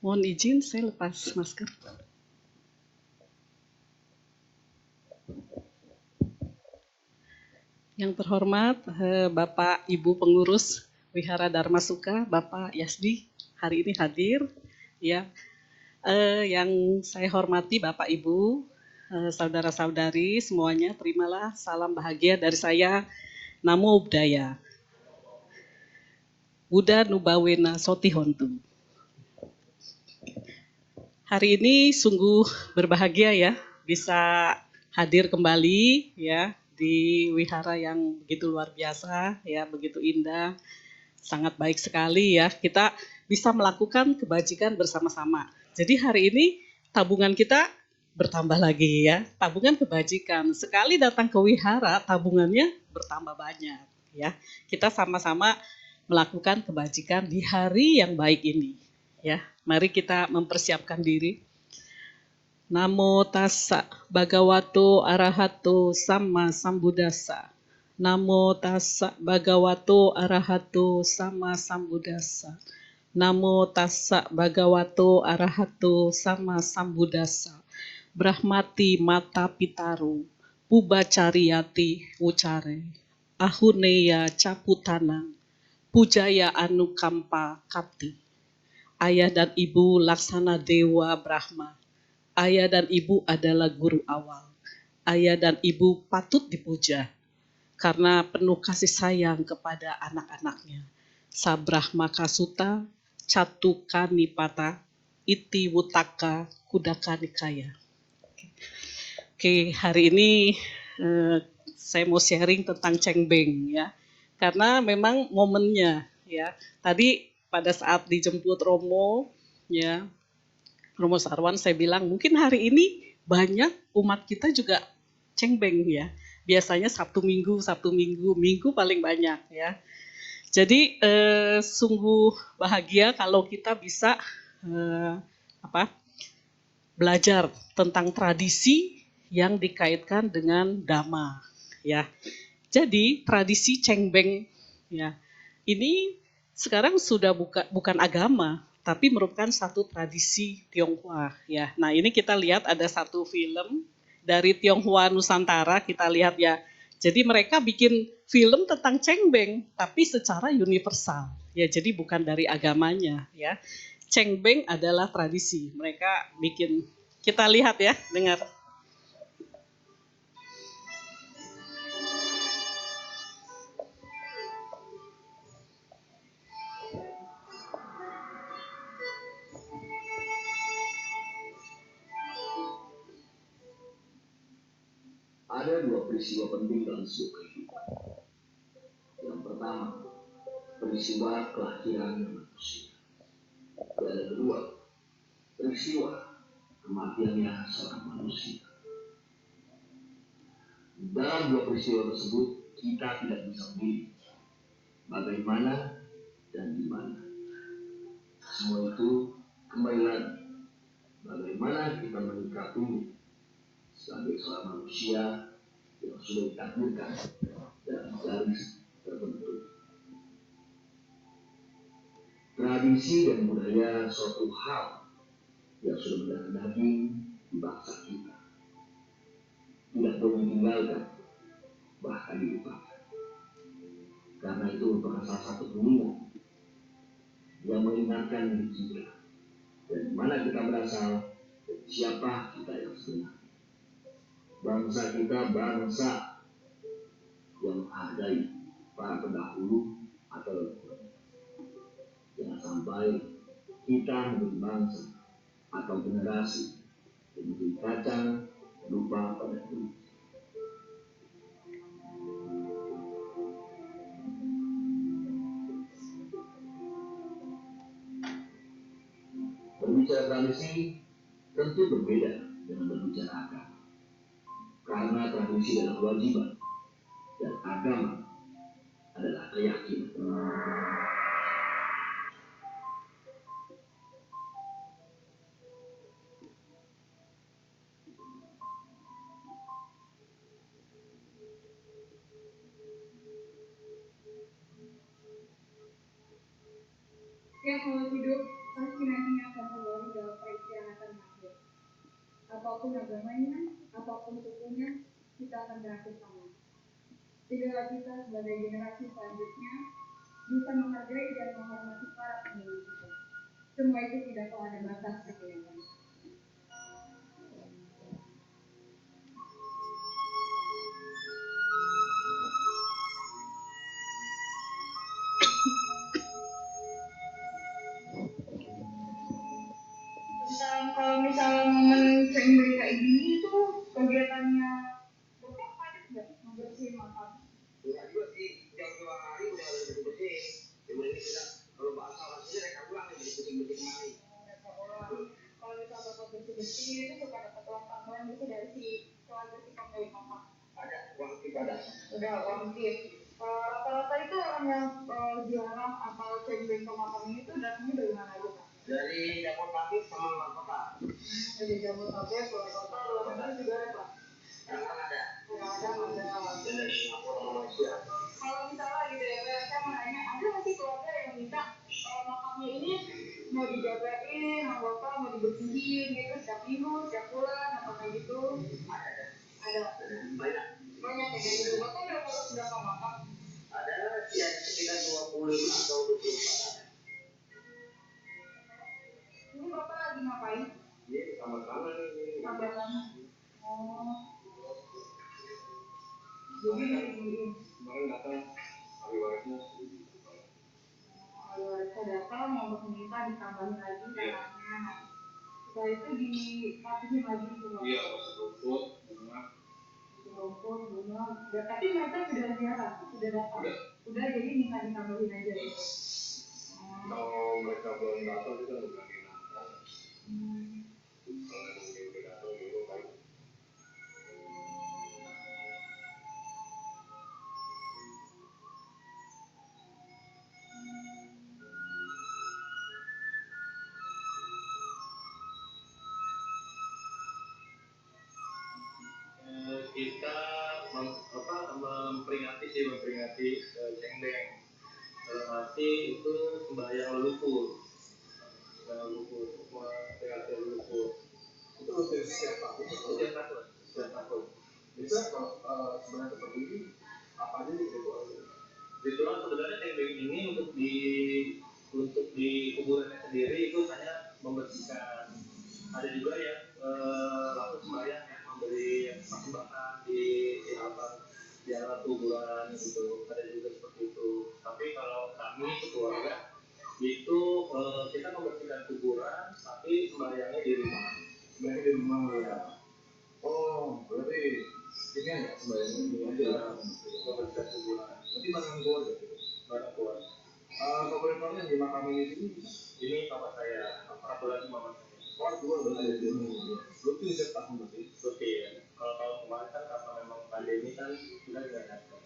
Mohon izin saya lepas masker. Yang terhormat Bapak Ibu pengurus Wihara Dharma Suka, Bapak Yasdi hari ini hadir. Ya, yang saya hormati Bapak Ibu, saudara-saudari semuanya, terimalah salam bahagia dari saya. Namo Buddhaya. Buddha Nubawena Sotihontu. Hari ini sungguh berbahagia ya, bisa hadir kembali ya di wihara yang begitu luar biasa ya, begitu indah, sangat baik sekali ya. Kita bisa melakukan kebajikan bersama-sama. Jadi hari ini tabungan kita bertambah lagi ya, tabungan kebajikan. Sekali datang ke wihara, tabungannya bertambah banyak ya. Kita sama-sama melakukan kebajikan di hari yang baik ini ya. Mari kita mempersiapkan diri. Namo tassa bhagavato arahato sama sambuddhassa. Namo tassa bhagavato arahato sama sambuddhassa. Namo tassa bhagavato arahato sama sambuddhassa. Brahmati mata pitaru, pubacariyati ucare, ahuneya caputanang, pujaya anukampa kapti. Ayah dan ibu laksana dewa Brahma. Ayah dan ibu adalah guru awal. Ayah dan ibu patut dipuja karena penuh kasih sayang kepada anak-anaknya. Sabrahmaka Sutta, Catuka Nipata, Iti Wutaka Kudaka Nikaya. Oke, hari ini saya mau sharing tentang cengbeng ya. Karena memang momennya ya. Tadi pada saat dijemput Romo ya, Romo Sarwan, saya bilang mungkin hari ini banyak umat kita juga cengbeng ya. Biasanya Sabtu Minggu, Minggu paling banyak ya. Jadi sungguh bahagia kalau kita bisa belajar tentang tradisi yang dikaitkan dengan Dhamma ya. Jadi tradisi cengbeng ya, ini sekarang sudah bukan agama, tapi merupakan satu tradisi Tionghoa ya. Nah ini kita lihat ada satu film dari Tionghoa Nusantara, kita lihat ya. Jadi mereka bikin film tentang cengbeng, tapi secara universal ya. Jadi bukan dari agamanya ya. Cengbeng adalah tradisi, mereka bikin. Kita lihat ya, dengar. Ada dua peristiwa penting dalam sebuah kehidupan. Yang pertama, peristiwa kelahiran manusia. Dan yang kedua, peristiwa kematiannya seorang manusia. Dalam dua peristiwa tersebut, kita tidak bisa memilih bagaimana dan di mana. Semua itu kembali lagi bagaimana kita menyikapinya sebagai seorang manusia yang sudah ditakdirkan dalam garis tertentu. Tradisi dan budaya suatu hal yang sudah mendarah daging di bangsa kita tidak boleh ditinggalkan, bahkan dilupakan. Karena itu merupakan salah satu pengingat yang mengingatkan diri kita dari mana kita berasal dan siapa kita yang sebenarnya. Bangsa kita bangsa yang menghargai para pendahulu atau leluhur. Jangan sampai kita menjadi bangsa atau generasi yang menjadi kacang lupa pada diri. Berbicara tradisi tentu berbeda dengan berbicara agama. Karena tradisi adalah kewajiban dan agama adalah keyakinan. Ya, selamat hidup. pasti nantinya akan kembali dalam peristirahatan akhir. Apapun agamanya, apapun sukunya, kita akan berakhir sama. Tinggal kita sebagai generasi selanjutnya bisa menghargai dan menghormati para pendahulu kita. Semua itu tidak tahu ada batas kemuliaan. Kalau misalnya momen sering kayak gini itu kegiatannya Bapak padat nggak membersihin makam? Enggak juga sih, jam 2 hari udah bersih. Cuma ini kita kalau bahasa rasanya mereka ulang jadi bersih-bersih kembali. Kalau misalnya Bapak bersih-bersih itu suka dapat uang tambahan gitu dari si keluarga si pemilik makam? Ada uang tip ada. Udah uang tip. Rata-rata itu orang yang ziarah atau cek-cek ke makam ini tuh datangnya dari mana aja, Pak? Dari Jabodetabek sama luar kota. Dari Jabodetabek, luar kota, luar negeri juga ada, Pak? Kadang ada. Kadang ada. Dan dari Singapura sama Malaysia. Kalau misalnya gitu ya, saya mau nanya, ada nggak sih keluarga yang minta makamnya ini mau dijagain, sama Bapak mau dibersihin gitu setiap minggu, setiap bulan, apa kayak gitu? Ada. Banyak. Banyak ya kayak gitu. Bapak udah ngurus berapa makam? Ada ya sekitar 25 atau 24 ada. Ini Bapak lagi ngapain? Ini sama-sama nih. Sama-sama. Oh. Jadi kemarin datang hari warisnya. Hari warisnya datang untuk meminta ditambahin lagi tanahnya. Setelah itu dikasihin lagi semua. Iya, rumput, bunga. Rumput, bunga. Tapi mereka sudah ziarah, sudah datang. Udah jadi minta ditambahin aja. Kalau mereka belum datang kita nggak berani nambah. Kalau memang dia udah datang dulu kan. Kita memperingati Cengbeng. Dalam arti itu sembahyang leluhur. Memperingati leluhur. Itu rutin setiap tahun. Setiap tahun. Bisa kalau sebenarnya seperti ini apa aja sih ritualnya? Ritual sebenarnya Cengbeng ini untuk di kuburannya sendiri itu hanya membersihkan. Ada juga yang langsung sembahyang yang memberi persembahan di alat kuburan gitu. Ada juga seperti itu. Tapi kalau kami keluarga itu kita membersihkan kuburan tapi sembahyangnya di rumah. Sembahyang di rumah ya. Oh, berarti ini ya sembahyang di rumah aja. Membersihkan kuburan. Berarti barang keluarga gitu. Barang keluarga. Kalau boleh tahu yang di makam ini papa saya. Kebetulan mama saya. Oh, dua berarti di sini. Rutin setiap tahun berarti. Rutin. Kalau tahun kemarin kan karena memang pandemi kan kita nggak datang.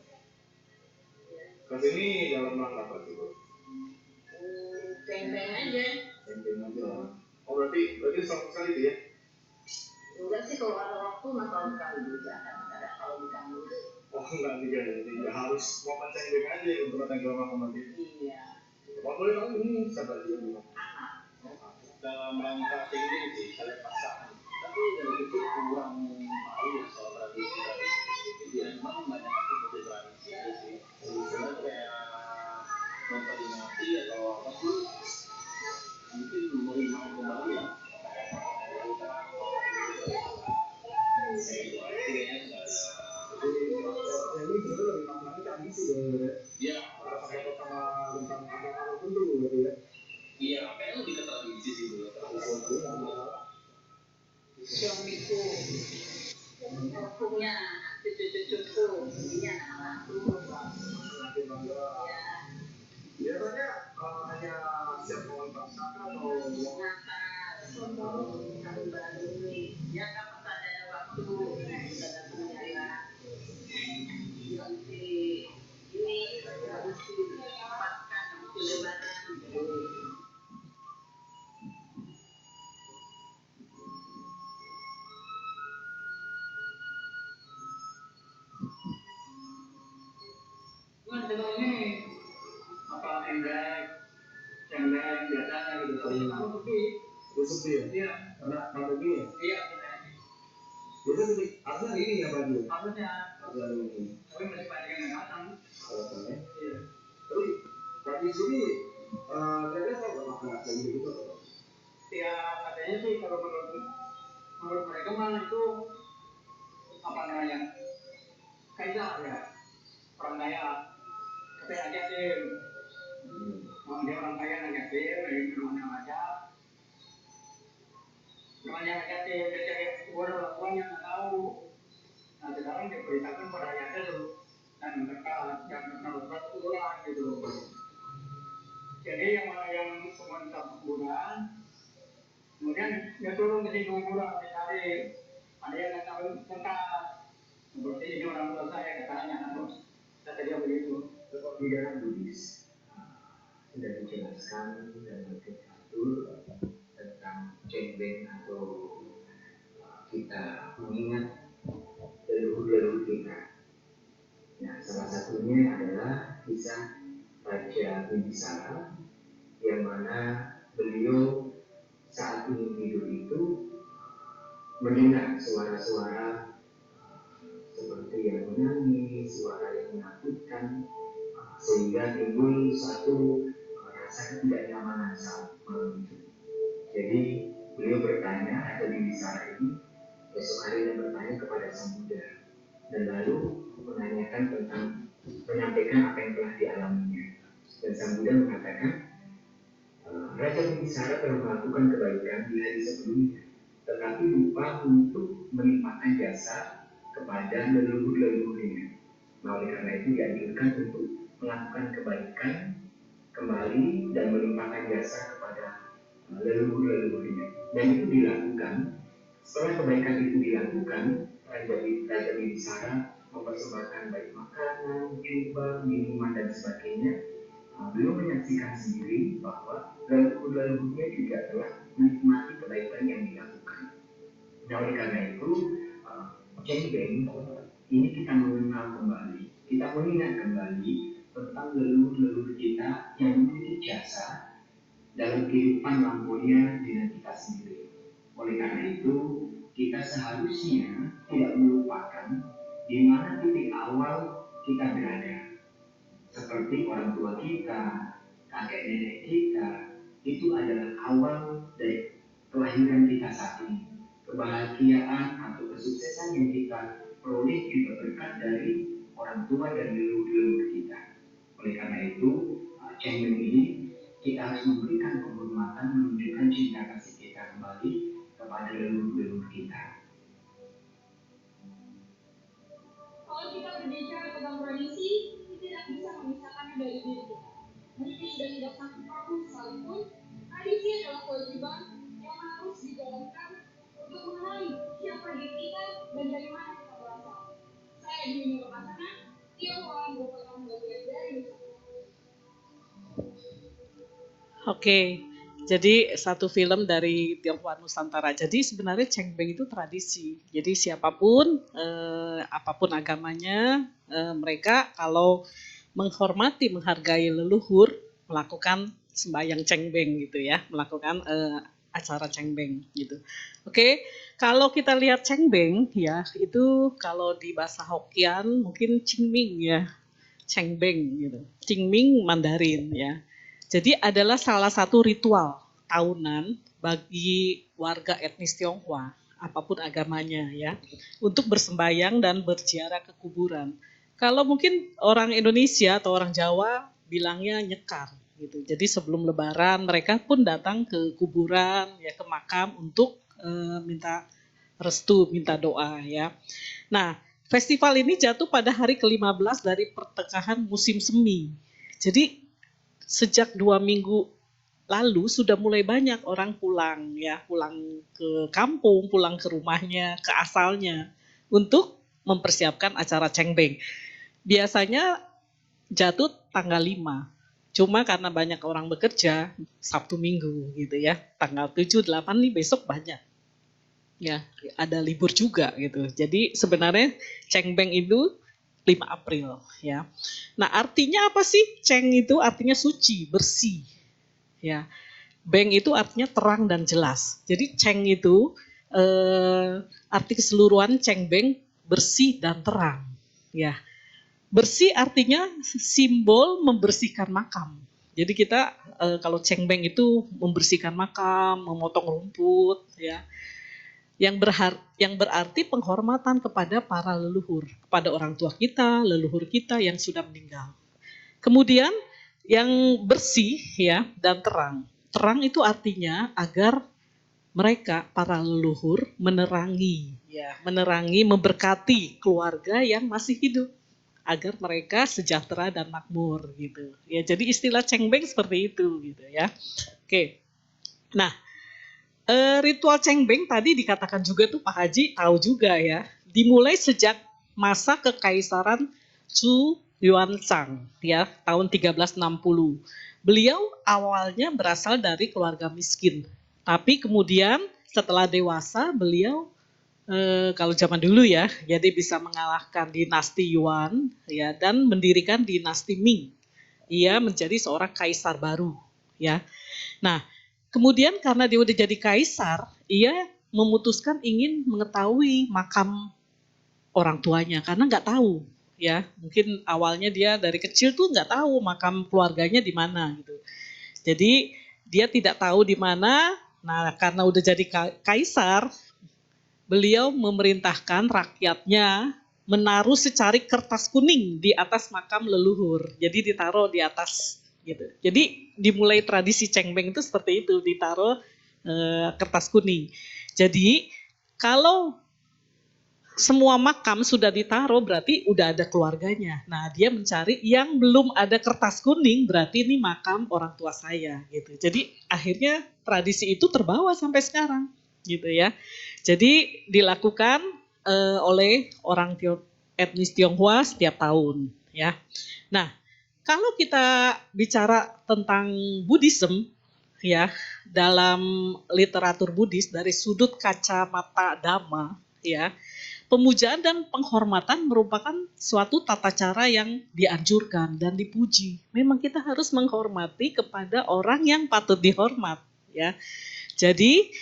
Mas ini dalam rangka apa sih, Bu? Campaign aja. Campaign aja. Oh, berarti satu kali itu ya? Enggak sih, kalau ada waktu nonton sekali juga kan. Kalau bukan Oh, enggak juga ya. Tidak harus momen campaign aja untuk datang ke makam nanti. iya. Kalau boleh tahu ini siapa dia? Dalam rangka tinggi sih, kalian pasangan. Tapi dari kecil kurang tahu ya soal tradisi tradisi. Dia memang banyak kan seperti tradisi aja sih. Sebenarnya kayak memperingati atau apa sih? Mungkin merimain kembali ya. Ini sebenarnya lebih maknanya tradisi sebenarnya. Iya. Sama tentang agama tertentu gitu ya. Iya, kayaknya lebih ke tradisi sih dulu. Suamiku punya cucu-cucuku punya anakku ya. Biasanya hanya siap momen Pasca atau Natal tahun baru ya kapan saja ada waktu kita datang jalan nanti ini harus dipaskan untuk lebaran. apa endek biasanya gitu. sepi ya? Iya. Karena pandemi ya? Iya. Jadi titik asal ini ya Pak Dio? Harusnya. Asal ini. Tapi masih banyak yang datang. Alasannya? Iya. Tapi Pak di sini kira-kira tahu nggak makna kayak gitu? Ya katanya sih kalau menurut mereka mah itu apa namanya? Kaisar ya. Orang kaya. Tapi aja sih. Dia orang kaya negatif, dari mana aja. Namanya negatif, dia cari orang yang nggak tahu. Nah sekarang diberitakan pada rakyatnya tuh dan mereka yang terus ulang gitu. Jadi yang mana yang sementara kuburan, kemudian dia turun ke situ kuburan dicari. Ada yang nggak tahu tempat. Seperti ini orang tua saya katanya, kata dia begitu. Di dalam Buddhis sudah dijelaskan dan diatur tentang cengbeng atau kita mengingat leluhur-leluhur kita. Nah, salah satunya adalah kisah Raja Bibisara yang mana beliau saat ingin tidur itu mendengar suara-suara seperti yang menangis, suara yang menakutkan, sehingga timbul suatu rasa ketidaknyamanan saat malam itu. Jadi beliau bertanya, Raja Bibisara ini esok harinya bertanya kepada Sang Buddha dan lalu menyampaikan apa yang telah dialaminya. Dan Sang Buddha mengatakan, Raja Bibisara telah melakukan kebaikan di hari sebelumnya, tetapi lupa untuk melimpahkan jasa kepada leluhur-leluhurnya. Nah, oleh karena itu dianjurkan untuk melakukan kebaikan kembali dan melimpahkan jasa kepada leluhur-leluhurnya. Dan itu dilakukan. Setelah kebaikan itu dilakukan, Raja Bibisara mempersembahkan baik makanan, jubah, minuman dan sebagainya. Beliau menyaksikan sendiri bahwa leluhur-leluhurnya juga telah menikmati kebaikan yang dilakukan. Nah, oleh karena itu, cengbeng ini kita mengenal kembali, kita mengingat kembali tentang leluhur-leluhur kita yang memiliki jasa dalam kehidupan lampunya dengan kita sendiri. Oleh karena itu, kita seharusnya tidak melupakan di mana titik awal kita berada. Seperti orang tua kita, kakek nenek kita, itu adalah awal dari kelahiran kita saat ini. Kebahagiaan atau kesuksesan yang kita peroleh juga berkat dari orang tua dan leluhur kita. Oleh karena itu, cengbeng ini kita harus memberikan penghormatan, menunjukkan cinta kasih kita kembali kepada leluhur kita. Kalau kita berbicara tentang tradisi, kita tidak bisa memisahkannya dari diri kita. Meski sudah tidak sanggup mampu sekalipun, tradisi adalah kewajiban yang harus dijalankan untuk mengenali siapa diri kita dan dari mana kita berasal. Saya Dwi Nurhasana, Tionghoa merupakan bagian dari Oke, jadi satu film dari Tionghoa Nusantara. Jadi sebenarnya cengbeng itu tradisi. Jadi siapapun, apapun agamanya, mereka kalau menghormati, menghargai leluhur, melakukan sembahyang cengbeng gitu ya, melakukan acara cengbeng gitu. Oke, kalau kita lihat cengbeng ya, itu kalau di bahasa Hokkien mungkin cingming ya, cengbeng gitu. Cingming Mandarin ya. Jadi adalah salah satu ritual tahunan bagi warga etnis Tionghoa, apapun agamanya ya, untuk bersembahyang dan berziarah ke kuburan. Kalau mungkin orang Indonesia atau orang Jawa bilangnya nyekar gitu. Jadi sebelum Lebaran mereka pun datang ke kuburan ya, ke makam untuk minta restu, minta doa ya. Nah, festival ini jatuh pada hari ke-15 dari pertengahan musim semi. Jadi sejak 2 minggu lalu sudah mulai banyak orang pulang ya, pulang ke kampung, pulang ke rumahnya, ke asalnya untuk mempersiapkan acara cengbeng. Biasanya jatuh tanggal 5. Cuma karena banyak orang bekerja, Sabtu Minggu gitu ya. Tanggal 7, 8 nih besok banyak. Ya, ada libur juga gitu. Jadi sebenarnya cengbeng itu 5 April ya. Nah, artinya apa sih? Ceng itu artinya suci, bersih. Ya. Beng itu artinya terang dan jelas. Jadi Cheng itu arti keseluruhan Cheng Beng bersih dan terang. Ya, bersih artinya simbol membersihkan makam. Jadi kita kalau Cheng Beng itu membersihkan makam, memotong rumput, ya. Yang berarti penghormatan kepada para leluhur, kepada orang tua kita, leluhur kita yang sudah meninggal. Kemudian yang bersih ya dan terang. Terang itu artinya agar mereka para leluhur menerangi ya, menerangi, memberkati keluarga yang masih hidup agar mereka sejahtera dan makmur gitu. Ya, jadi istilah Cheng Beng seperti itu gitu ya. Oke. Nah, ritual Cheng Beng tadi dikatakan juga tuh Pak Haji tahu juga ya. Dimulai sejak masa kekaisaran Chu Yuansang ya, tahun 1360. Beliau awalnya berasal dari keluarga miskin. Tapi kemudian setelah dewasa beliau kalau zaman dulu ya, jadi bisa mengalahkan dinasti Yuan ya dan mendirikan dinasti Ming. Ia menjadi seorang kaisar baru ya. Nah, kemudian karena dia udah jadi kaisar, ia memutuskan ingin mengetahui makam orang tuanya karena nggak tahu ya. Mungkin awalnya dia dari kecil tuh nggak tahu makam keluarganya di mana gitu. Jadi dia tidak tahu di mana. Nah, karena udah jadi kaisar, beliau memerintahkan rakyatnya menaruh secari kertas kuning di atas makam leluhur. Jadi ditaruh di atas gitu. Jadi dimulai tradisi Cheng Beng itu seperti itu, ditaruh kertas kuning. Jadi kalau semua makam sudah ditaruh berarti udah ada keluarganya. Nah, dia mencari yang belum ada kertas kuning berarti ini makam orang tua saya gitu. Jadi akhirnya tradisi itu terbawa sampai sekarang gitu ya. Jadi dilakukan oleh orang etnis Tionghoa setiap tahun ya. Nah, kalau kita bicara tentang Buddhism ya, dalam literatur Buddhis dari sudut kacamata Dhamma ya, pemujaan dan penghormatan merupakan suatu tata cara yang dianjurkan dan dipuji. Memang kita harus menghormati kepada orang yang patut dihormat ya. Jadi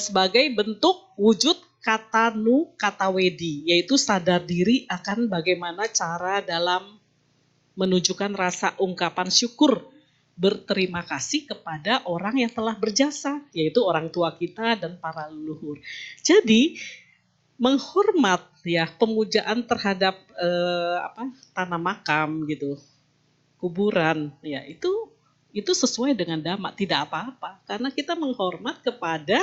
sebagai bentuk wujud kata nu kata wedi, yaitu sadar diri akan bagaimana cara dalam menunjukkan rasa ungkapan syukur berterima kasih kepada orang yang telah berjasa, yaitu orang tua kita dan para leluhur. Jadi menghormat ya, pemujaan terhadap tanah makam gitu, kuburan ya, itu sesuai dengan Dhamma, tidak apa-apa karena kita menghormat kepada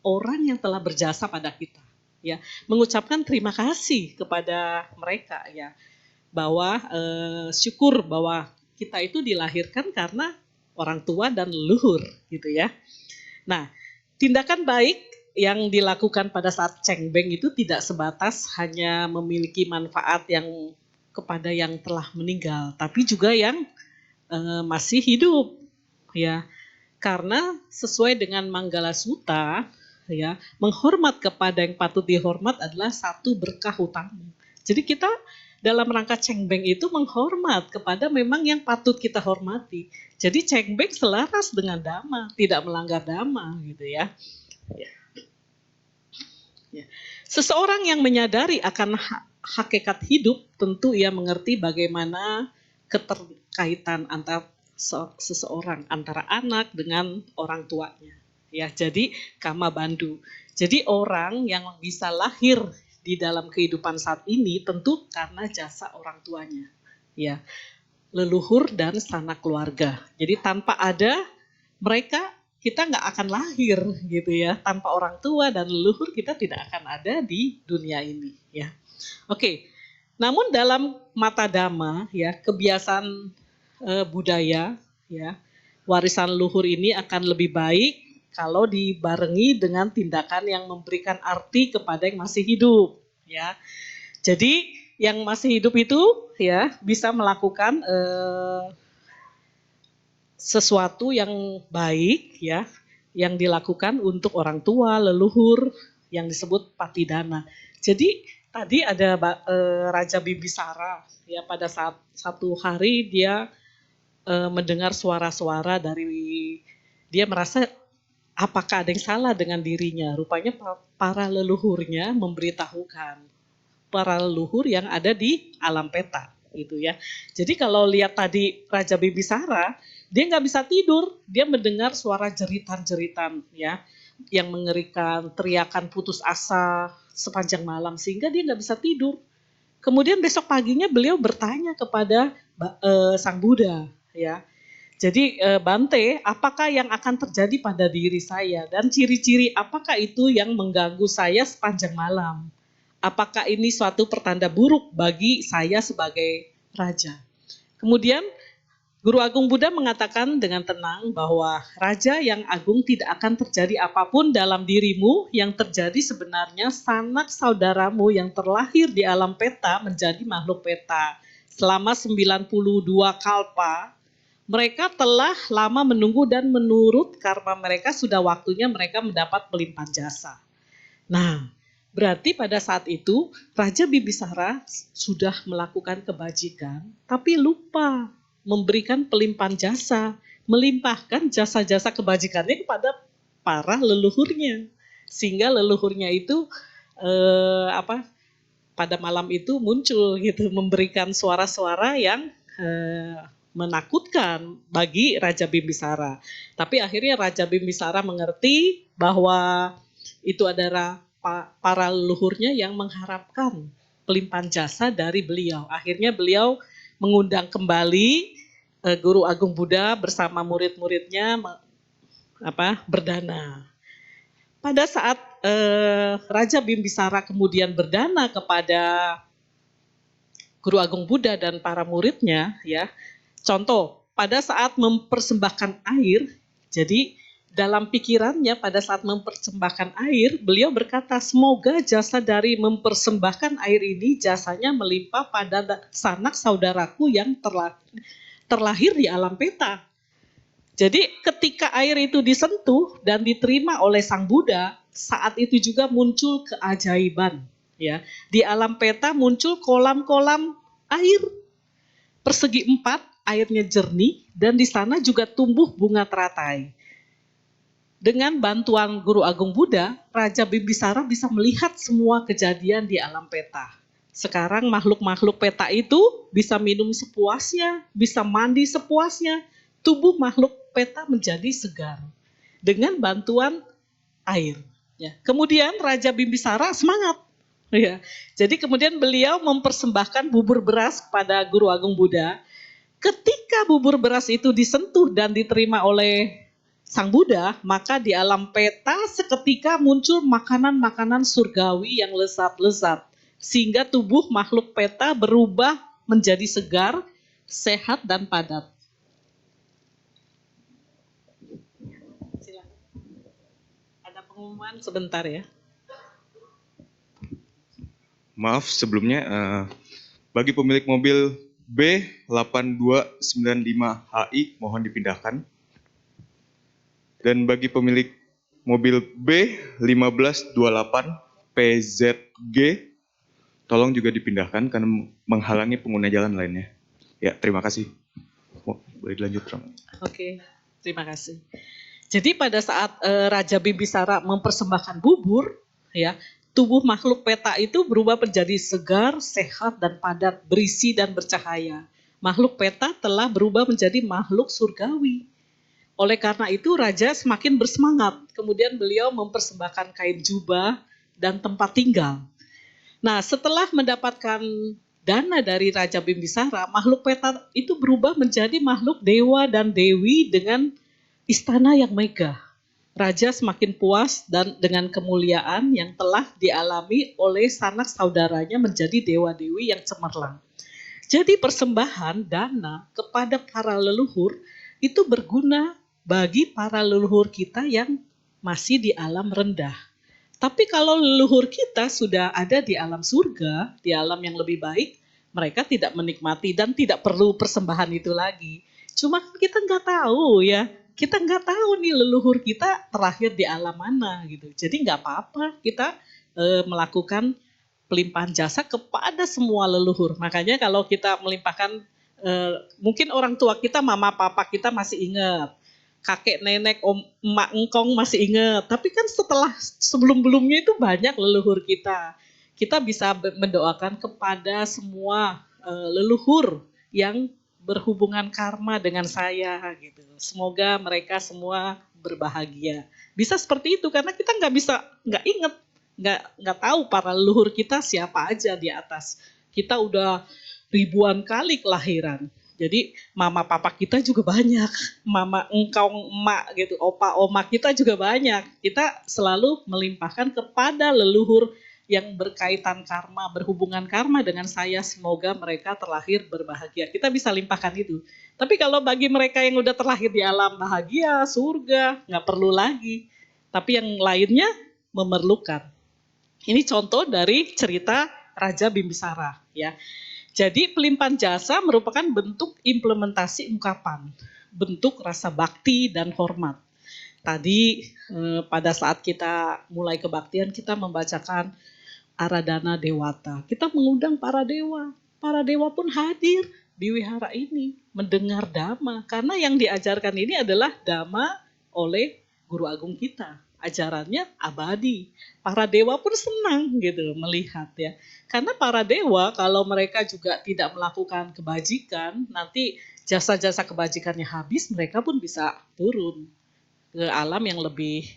orang yang telah berjasa pada kita ya, mengucapkan terima kasih kepada mereka ya, bahwa syukur bahwa kita itu dilahirkan karena orang tua dan leluhur gitu ya. Nah, tindakan baik yang dilakukan pada saat Cheng Beng itu tidak sebatas hanya memiliki manfaat yang kepada yang telah meninggal, tapi juga yang masih hidup ya. Karena sesuai dengan Manggala Sutta ya, menghormat kepada yang patut dihormat adalah satu berkah utama. Jadi kita dalam rangka Cheng Beng itu menghormat kepada memang yang patut kita hormati. Jadi Cheng Beng selaras dengan Dhamma, tidak melanggar Dhamma gitu ya. Seseorang yang menyadari akan hakikat hidup, tentu ia mengerti bagaimana keterkaitan antara seseorang, antara anak dengan orang tuanya. Ya, jadi kama bandu. Jadi orang yang bisa lahir di dalam kehidupan saat ini tentu karena jasa orang tuanya. Ya, leluhur dan sanak keluarga. Jadi tanpa ada mereka, kita nggak akan lahir gitu ya. Tanpa orang tua dan leluhur kita tidak akan ada di dunia ini ya. Oke. Namun dalam mata Dhamma ya, kebiasaan budaya ya, warisan leluhur ini akan lebih baik kalau dibarengi dengan tindakan yang memberikan arti kepada yang masih hidup ya. Jadi yang masih hidup itu ya bisa melakukan sesuatu yang baik ya, yang dilakukan untuk orang tua, leluhur, yang disebut patidana. Jadi tadi ada Raja Bibisara ya, pada saat satu hari dia mendengar suara-suara dari Dia merasa apakah ada yang salah dengan dirinya. Rupanya para leluhurnya memberitahukan para leluhur yang ada di alam peta gitu ya. Jadi kalau lihat tadi Raja Bibisara, dia nggak bisa tidur, dia mendengar suara jeritan-jeritan ya, yang mengerikan, teriakan putus asa sepanjang malam sehingga dia nggak bisa tidur. Kemudian besok paginya beliau bertanya kepada Sang Buddha ya. Jadi Bante, apakah yang akan terjadi pada diri saya dan ciri-ciri apakah itu yang mengganggu saya sepanjang malam? Apakah ini suatu pertanda buruk bagi saya sebagai raja? Kemudian Guru Agung Buddha mengatakan dengan tenang bahwa raja yang agung tidak akan terjadi apapun dalam dirimu, yang terjadi sebenarnya sanak saudaramu yang terlahir di alam peta menjadi makhluk peta. Selama 92 kalpa, mereka telah lama menunggu dan menurut karma mereka sudah waktunya mereka mendapat pelimpahan jasa. Nah, berarti pada saat itu Raja Bibisara sudah melakukan kebajikan, tapi lupa memberikan pelimpahan jasa, melimpahkan jasa-jasa kebajikannya kepada para leluhurnya, sehingga leluhurnya itu pada malam itu muncul gitu, memberikan suara-suara yang menakutkan bagi Raja Bimbisara. Tapi akhirnya Raja Bimbisara mengerti bahwa itu adalah para leluhurnya yang mengharapkan pelimpahan jasa dari beliau. Akhirnya beliau mengundang kembali Guru Agung Buddha bersama murid-muridnya berdana. Pada saat Raja Bimbisara kemudian berdana kepada Guru Agung Buddha dan para muridnya, ya. Contoh, pada saat mempersembahkan air, jadi dalam pikirannya pada saat mempersembahkan air, beliau berkata, semoga jasa dari mempersembahkan air ini jasanya melimpah pada sanak saudaraku yang terlahir di alam peta. Jadi ketika air itu disentuh dan diterima oleh Sang Buddha, saat itu juga muncul keajaiban. Ya, di alam peta muncul kolam-kolam air persegi 4, airnya jernih dan di sana juga tumbuh bunga teratai. Dengan bantuan Guru Agung Buddha, Raja Bimbisara bisa melihat semua kejadian di alam peta. Sekarang makhluk-makhluk peta itu bisa minum sepuasnya, bisa mandi sepuasnya. Tubuh makhluk peta menjadi segar dengan bantuan air. Ya. Kemudian Raja Bimbisara semangat. Ya. Jadi kemudian beliau mempersembahkan bubur beras kepada Guru Agung Buddha. Ketika bubur beras itu disentuh dan diterima oleh Sang Buddha, maka di alam peta seketika muncul makanan-makanan surgawi yang lezat-lezat. Sehingga tubuh makhluk peta berubah menjadi segar, sehat, dan padat. Silakan. Ada pengumuman sebentar ya. Maaf sebelumnya, bagi pemilik mobil B8295HI mohon dipindahkan. Dan bagi pemilik mobil B1528PZG tolong juga dipindahkan karena menghalangi pengguna jalan lainnya. Ya, terima kasih. Boleh dilanjut, Ram. Oke, terima kasih. Jadi pada saat Raja Bimbisara mempersembahkan bubur, ya, tubuh makhluk peta itu berubah menjadi segar, sehat, dan padat, berisi dan bercahaya. Makhluk peta telah berubah menjadi makhluk surgawi. Oleh karena itu Raja semakin bersemangat. Kemudian beliau mempersembahkan kain jubah dan tempat tinggal. Nah, setelah mendapatkan dana dari Raja Bimbisara, makhluk peta itu berubah menjadi makhluk dewa dan dewi dengan istana yang megah. Raja semakin puas dan dengan kemuliaan yang telah dialami oleh sanak saudaranya menjadi dewa-dewi yang cemerlang. Jadi persembahan dana kepada para leluhur itu berguna bagi para leluhur kita yang masih di alam rendah. Tapi kalau leluhur kita sudah ada di alam surga, di alam yang lebih baik, mereka tidak menikmati dan tidak perlu persembahan itu lagi. Cuma kita nggak tahu ya, kita nggak tahu nih leluhur kita terlahir di alam mana gitu. Jadi nggak apa-apa kita melakukan pelimpahan jasa kepada semua leluhur. Makanya kalau kita melimpahkan, mungkin orang tua kita, mama papa kita masih ingat. kakek nenek, emak engkong masih ingat. Tapi kan sebelum-belumnya itu banyak leluhur kita. Kita bisa mendoakan kepada semua leluhur yang berhubungan karma dengan saya gitu. Semoga mereka semua berbahagia. Bisa seperti itu karena kita nggak inget, nggak tahu para leluhur kita siapa aja di atas. Kita udah ribuan kali kelahiran. Jadi mama papa kita juga banyak, mama engkong emak gitu, opa oma kita juga banyak. Kita selalu melimpahkan kepada leluhur yang berkaitan karma, berhubungan karma dengan saya, semoga mereka terlahir berbahagia. Kita bisa limpahkan itu. Tapi kalau bagi mereka yang udah terlahir di alam bahagia, surga, nggak perlu lagi. Tapi yang lainnya memerlukan. Ini contoh dari cerita Raja Bimbisara, ya. Jadi pelimpahan jasa merupakan bentuk implementasi ungkapan, bentuk rasa bakti dan hormat. Tadi pada saat kita mulai kebaktian kita membacakan Aradana Dewata. Kita mengundang para dewa. Para dewa pun hadir di wihara ini mendengar dhamma karena yang diajarkan ini adalah dhamma oleh guru agung kita. Ajarannya abadi. Para dewa pun senang gitu melihat ya. Karena para dewa kalau mereka juga tidak melakukan kebajikan, nanti jasa-jasa kebajikannya habis, mereka pun bisa turun ke alam yang lebih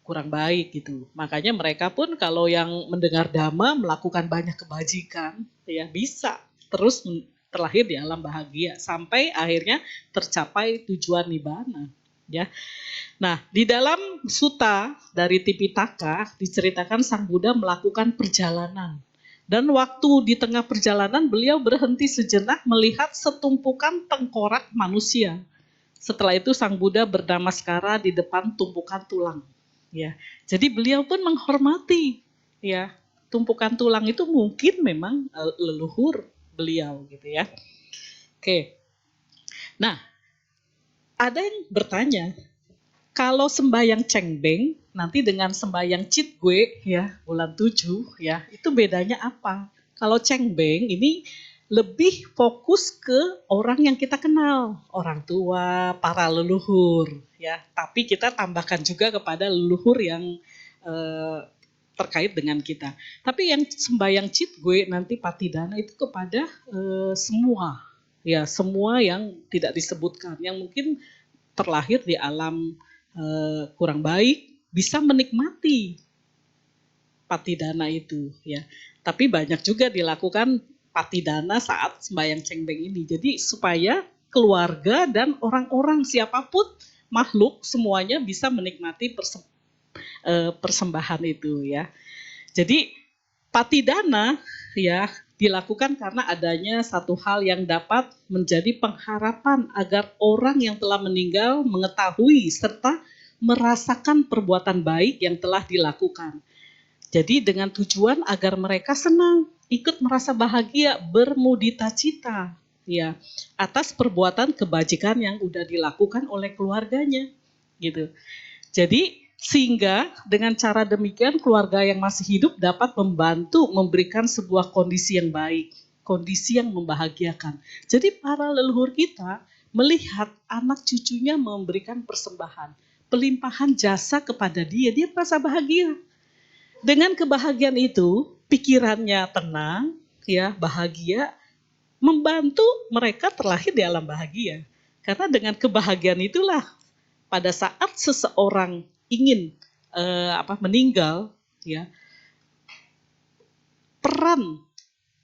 kurang baik gitu. Makanya mereka pun kalau yang mendengar dhamma melakukan banyak kebajikan, ya bisa terus terlahir di alam bahagia sampai akhirnya tercapai tujuan nibbana. Ya. Nah, di dalam sutta dari Tipitaka diceritakan Sang Buddha melakukan perjalanan. Dan waktu di tengah perjalanan beliau berhenti sejenak melihat setumpukan tengkorak manusia. Setelah itu Sang Buddha bernamaskara di depan tumpukan tulang. Ya, jadi beliau pun menghormati. Ya, tumpukan tulang itu mungkin memang leluhur beliau gitu ya. Oke. Nah, ada yang bertanya, kalau sembahyang cengbeng nanti dengan sembahyang citgue ya bulan 7 ya itu bedanya apa? Kalau cengbeng ini lebih fokus ke orang yang kita kenal, orang tua, para leluhur ya. Tapi kita tambahkan juga kepada leluhur yang terkait dengan kita. Tapi yang sembahyang citgue nanti patidana itu kepada semua ya, semua yang tidak disebutkan, yang mungkin terlahir di alam kurang baik bisa menikmati patidana itu ya. Tapi banyak juga dilakukan patidana saat sembahyang cengbeng ini. Jadi supaya keluarga dan orang-orang siapapun makhluk semuanya bisa menikmati persembahan itu ya. Jadi patidana ya dilakukan karena adanya satu hal yang dapat menjadi pengharapan agar orang yang telah meninggal mengetahui serta merasakan perbuatan baik yang telah dilakukan. Jadi dengan tujuan agar mereka senang, ikut merasa bahagia, bermudita cita ya atas perbuatan kebajikan yang udah dilakukan oleh keluarganya gitu. Jadi sehingga dengan cara demikian keluarga yang masih hidup dapat membantu memberikan sebuah kondisi yang baik, kondisi yang membahagiakan. Jadi para leluhur kita melihat anak cucunya memberikan persembahan, pelimpahan jasa kepada dia merasa bahagia. Dengan kebahagiaan itu, pikirannya tenang, ya, bahagia, membantu mereka terlahir di alam bahagia. Karena dengan kebahagiaan itulah pada saat seseorang ingin meninggal, ya, peran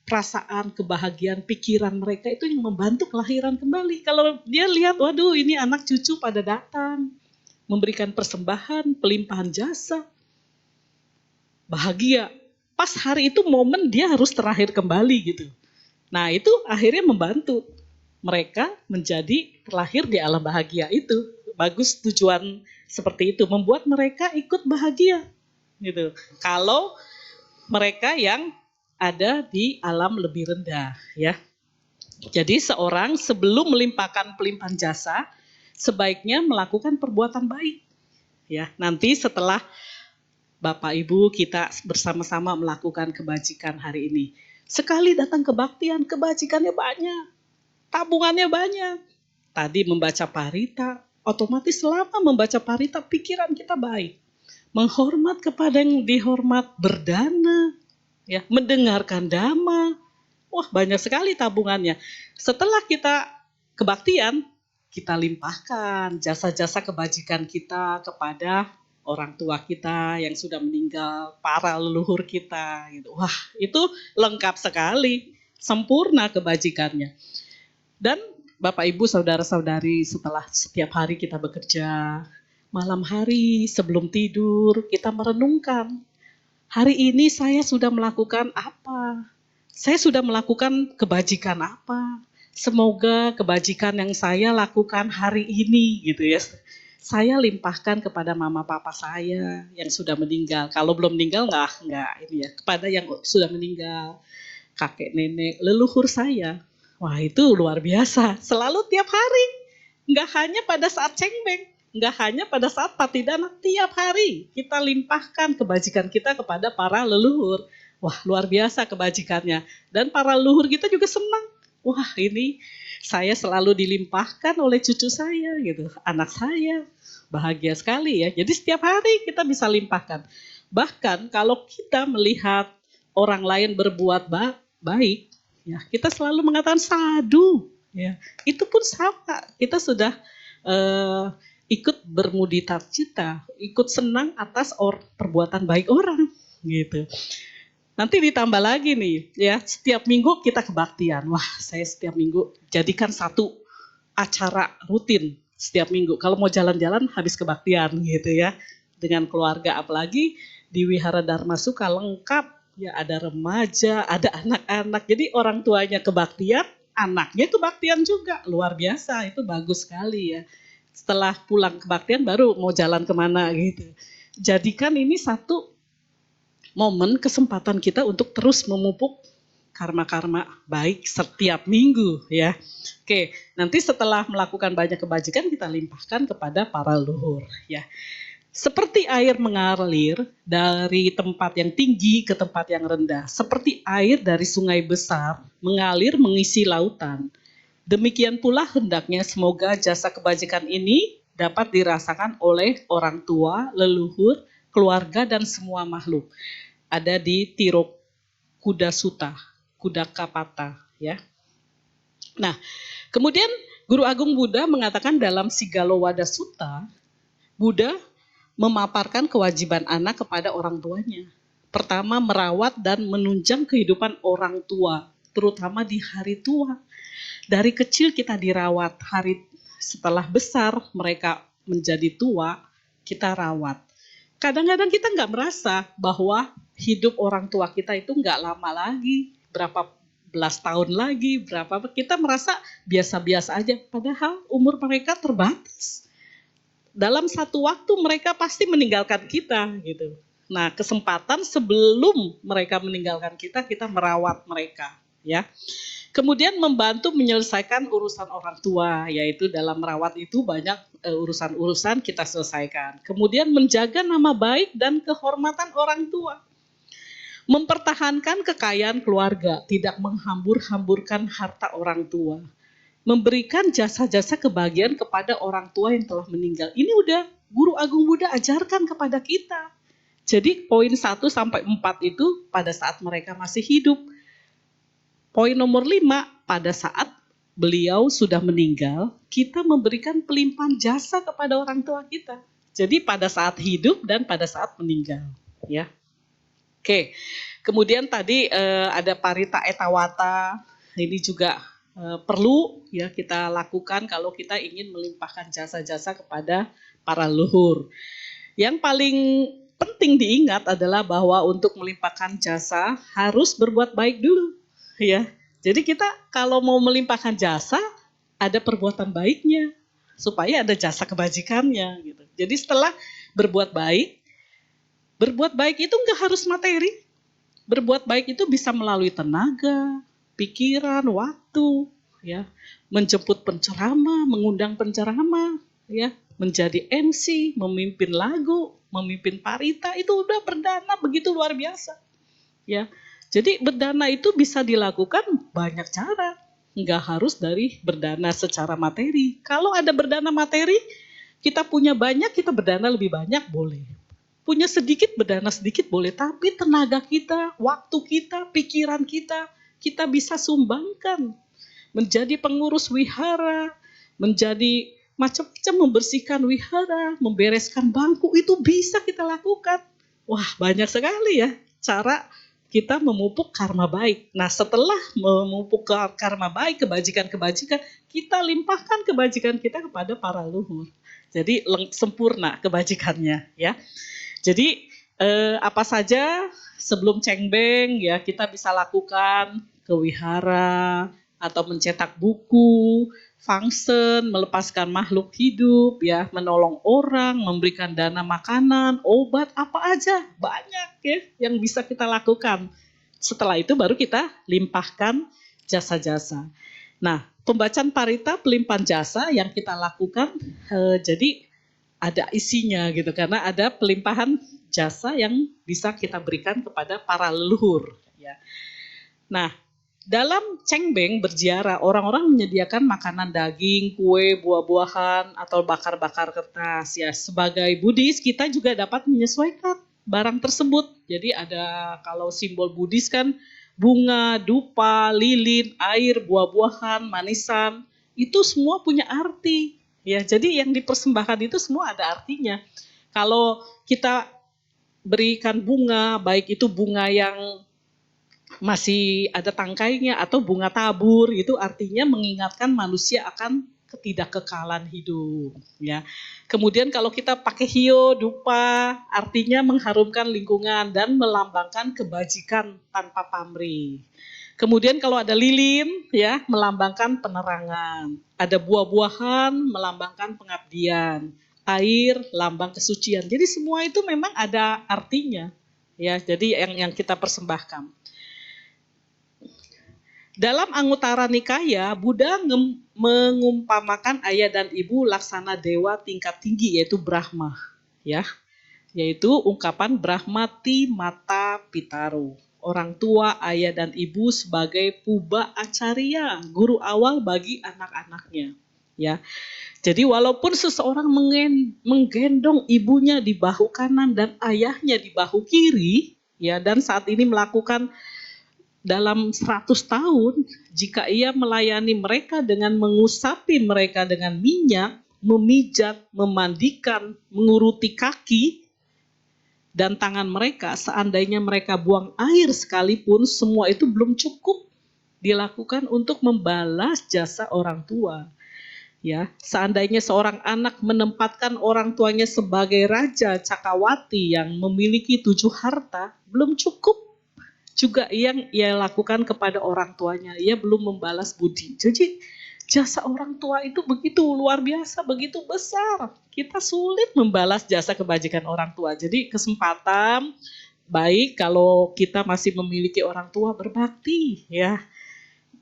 perasaan, kebahagiaan, pikiran mereka itu yang membantu kelahiran kembali. Kalau dia lihat, waduh ini anak cucu pada datang, memberikan persembahan, pelimpahan jasa, bahagia. Pas hari itu momen dia harus terlahir kembali gitu. Nah itu akhirnya membantu mereka menjadi terlahir di alam bahagia itu. Bagus tujuan seperti itu, membuat mereka ikut bahagia gitu. Kalau mereka yang ada di alam lebih rendah ya. Jadi seorang sebelum melimpahkan pelimpahan jasa sebaiknya melakukan perbuatan baik ya. Nanti setelah Bapak Ibu kita bersama-sama melakukan kebajikan hari ini, sekali datang kebaktian kebajikannya banyak, tabungannya banyak. Tadi membaca parita, Otomatis selama membaca parita pikiran kita baik. Menghormat kepada yang dihormat, berdana, ya, mendengarkan dhamma. Wah, banyak sekali tabungannya. Setelah kita kebaktian, kita limpahkan jasa-jasa kebajikan kita kepada orang tua kita yang sudah meninggal, para leluhur kita gitu. Wah, itu lengkap sekali, sempurna kebajikannya. Dan Bapak Ibu saudara-saudari, setelah setiap hari kita bekerja, malam hari sebelum tidur kita merenungkan, hari ini saya sudah melakukan apa? Saya sudah melakukan kebajikan apa? Semoga kebajikan yang saya lakukan hari ini gitu ya, saya limpahkan kepada mama papa saya yang sudah meninggal. Kalau belum meninggal enggak ini ya, kepada yang sudah meninggal, kakek nenek, leluhur saya. Wah, itu luar biasa. Selalu tiap hari. Enggak hanya pada saat cengbeng, enggak hanya pada saat patidana, tiap hari kita limpahkan kebajikan kita kepada para leluhur. Wah, luar biasa kebajikannya. Dan para leluhur kita juga senang. Wah, ini saya selalu dilimpahkan oleh cucu saya gitu, anak saya. Bahagia sekali ya. Jadi setiap hari kita bisa limpahkan. Bahkan kalau kita melihat orang lain berbuat baik, ya, kita selalu mengatakan sadu. Ya, itu pun sama. Kita sudah ikut bermudita cita, ikut senang atas perbuatan baik orang, gitu. Nanti ditambah lagi nih, ya, setiap minggu kita kebaktian. Wah, saya setiap minggu jadikan satu acara rutin setiap minggu. Kalau mau jalan-jalan habis kebaktian gitu ya, dengan keluarga, apalagi di Wihara Dharma Sukha lengkap ya, ada remaja, ada anak-anak. Jadi orang tuanya kebaktian, anaknya kebaktian juga, luar biasa, itu bagus sekali ya. Setelah pulang kebaktian baru mau jalan kemana gitu. Jadikan ini satu momen kesempatan kita untuk terus memupuk karma-karma baik setiap minggu ya. Oke, nanti setelah melakukan banyak kebajikan kita limpahkan kepada para leluhur ya. Seperti air mengalir dari tempat yang tinggi ke tempat yang rendah, seperti air dari sungai besar mengalir mengisi lautan. Demikian pula hendaknya semoga jasa kebajikan ini dapat dirasakan oleh orang tua, leluhur, keluarga dan semua makhluk. Ada di Tiro Kuda Sutta, Kuda Kapata ya. Nah, kemudian Guru Agung Buddha mengatakan dalam Sigalowada Sutta, Buddha memaparkan kewajiban anak kepada orang tuanya. Pertama, merawat dan menunjang kehidupan orang tua, terutama di hari tua. Dari kecil kita dirawat, hari setelah besar mereka menjadi tua, kita rawat. Kadang-kadang kita nggak merasa bahwa hidup orang tua kita itu nggak lama lagi, berapa belas tahun lagi, kita merasa biasa-biasa aja, padahal umur mereka terbatas. Dalam satu waktu mereka pasti meninggalkan kita gitu. Nah, kesempatan sebelum mereka meninggalkan kita, kita merawat mereka ya. Kemudian membantu menyelesaikan urusan orang tua, yaitu dalam merawat itu banyak urusan-urusan kita selesaikan. Kemudian menjaga nama baik dan kehormatan orang tua. Mempertahankan kekayaan keluarga, tidak menghambur-hamburkan harta orang tua. Memberikan jasa-jasa kebahagiaan kepada orang tua yang telah meninggal. Ini udah Guru Agung Buddha ajarkan kepada kita. Jadi poin 1 sampai 4 itu pada saat mereka masih hidup. Poin nomor 5, pada saat beliau sudah meninggal, kita memberikan pelimpahan jasa kepada orang tua kita. Jadi pada saat hidup dan pada saat meninggal, ya. Oke. Kemudian tadi ada parita etawata. Ini juga perlu ya kita lakukan kalau kita ingin melimpahkan jasa-jasa kepada para leluhur. Yang paling penting diingat adalah bahwa untuk melimpahkan jasa harus berbuat baik dulu. Ya, jadi kita kalau mau melimpahkan jasa ada perbuatan baiknya supaya ada jasa kebajikannya gitu. Jadi setelah berbuat baik itu nggak harus materi. Berbuat baik itu bisa melalui tenaga, pikiran, waktu, ya, menjemput penceramah, mengundang penceramah, ya, menjadi MC, memimpin lagu, memimpin parita, itu udah berdana begitu luar biasa, ya. Jadi berdana itu bisa dilakukan banyak cara, nggak harus dari berdana secara materi. Kalau ada berdana materi, Kita punya banyak, kita berdana lebih banyak, boleh. Punya sedikit, berdana sedikit, boleh. Tapi tenaga kita, waktu kita, pikiran kita bisa sumbangkan. Menjadi pengurus wihara, menjadi macam-macam, membersihkan wihara, membereskan bangku, itu bisa kita lakukan. Wah, banyak sekali ya cara kita memupuk karma baik. Nah, setelah memupuk karma baik, kebajikan-kebajikan, kita limpahkan kebajikan kita kepada para leluhur. Jadi sempurna kebajikannya ya. Jadi apa saja sebelum cengbeng ya kita bisa lakukan ke wihara atau mencetak buku, fungsen, melepaskan makhluk hidup ya, menolong orang, memberikan dana makanan, obat, apa aja, banyak ya yang bisa kita lakukan. Setelah itu baru kita limpahkan jasa-jasa. Nah, pembacaan parita pelimpahan jasa yang kita lakukan jadi ada isinya gitu, karena ada pelimpahan jasa yang bisa kita berikan kepada para leluhur ya. Nah, dalam cengbeng berziarah, orang-orang menyediakan makanan daging, kue, buah-buahan, atau bakar-bakar kertas. Ya, sebagai Buddhis kita juga dapat menyesuaikan barang tersebut. Jadi ada, kalau simbol Buddhis kan bunga, dupa, lilin, air, buah-buahan, manisan, itu semua punya arti. Ya, jadi yang dipersembahkan itu semua ada artinya. Kalau kita berikan bunga, baik itu bunga yang masih ada tangkainya atau bunga tabur, itu artinya mengingatkan manusia akan ketidakkekalan hidup ya. Kemudian kalau kita pakai hio, dupa, artinya mengharumkan lingkungan dan melambangkan kebajikan tanpa pamrih. Kemudian kalau ada lilin ya, melambangkan penerangan. Ada buah-buahan melambangkan pengabdian. Air lambang kesucian. Jadi semua itu memang ada artinya ya. Jadi yang kita persembahkan. Dalam Anguttara Nikaya, Buddha mengumpamakan ayah dan ibu laksana dewa tingkat tinggi, yaitu Brahma, ya, yaitu ungkapan Brahmati Mata Pitaru. Orang tua, ayah dan ibu sebagai puba acarya, guru awal bagi anak-anaknya, ya. Jadi walaupun seseorang menggendong ibunya di bahu kanan dan ayahnya di bahu kiri, ya, dan saat ini melakukan dalam 100 tahun, jika ia melayani mereka dengan mengusapi mereka dengan minyak, memijat, memandikan, menguruti kaki dan tangan mereka, seandainya mereka buang air sekalipun, semua itu belum cukup dilakukan untuk membalas jasa orang tua. Ya, seandainya seorang anak menempatkan orang tuanya sebagai raja Cakawati yang memiliki 7 harta, belum cukup juga yang ia lakukan kepada orang tuanya. Ia belum membalas budi. Jadi jasa orang tua itu begitu luar biasa, begitu besar. Kita sulit membalas jasa kebajikan orang tua. Jadi kesempatan baik kalau kita masih memiliki orang tua, berbakti ya.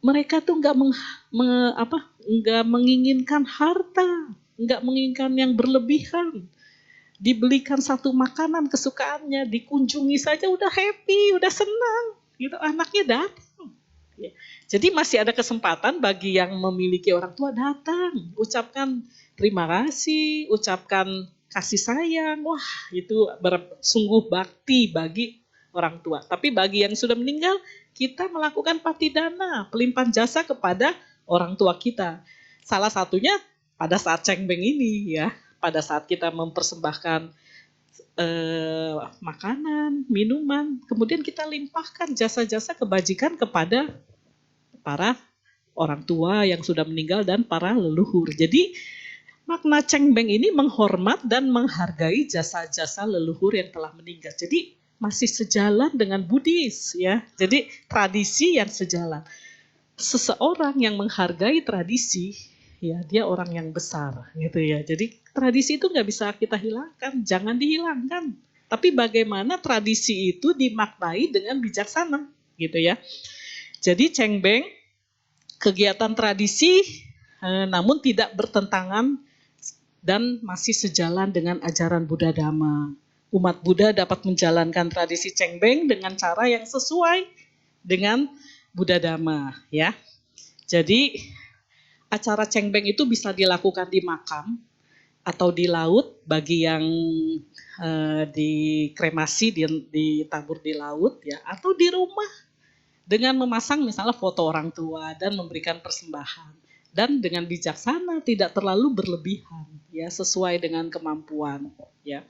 Mereka tuh nggak menginginkan harta, nggak menginginkan yang berlebihan. Dibelikan satu makanan kesukaannya, dikunjungi saja udah happy, udah senang, gitu, anaknya datang. Ya. Jadi masih ada kesempatan bagi yang memiliki orang tua, datang, ucapkan terima kasih, ucapkan kasih sayang, wah itu sungguh bakti bagi orang tua. Tapi bagi yang sudah meninggal, kita melakukan patidana, pelimpahan jasa kepada orang tua kita. Salah satunya pada saat cengbeng ini ya. Pada saat kita mempersembahkan makanan, minuman, kemudian kita limpahkan jasa-jasa kebajikan kepada para orang tua yang sudah meninggal dan para leluhur. Jadi makna cengbeng ini menghormat dan menghargai jasa-jasa leluhur yang telah meninggal. Jadi masih sejalan dengan Buddhis ya. Jadi tradisi yang sejalan. Seseorang yang menghargai tradisi, ya dia orang yang besar gitu ya. Jadi tradisi itu nggak bisa kita hilangkan, jangan dihilangkan. Tapi bagaimana tradisi itu dimaknai dengan bijaksana gitu ya. Jadi cengbeng kegiatan tradisi namun tidak bertentangan dan masih sejalan dengan ajaran Buddha Dhamma. Umat Buddha dapat menjalankan tradisi cengbeng dengan cara yang sesuai dengan Buddha Dhamma ya. Jadi acara cengbeng itu bisa dilakukan di makam atau di laut bagi yang dikremasi, ditabur di laut ya, atau di rumah dengan memasang misalnya foto orang tua dan memberikan persembahan, dan dengan bijaksana, tidak terlalu berlebihan ya, sesuai dengan kemampuan ya.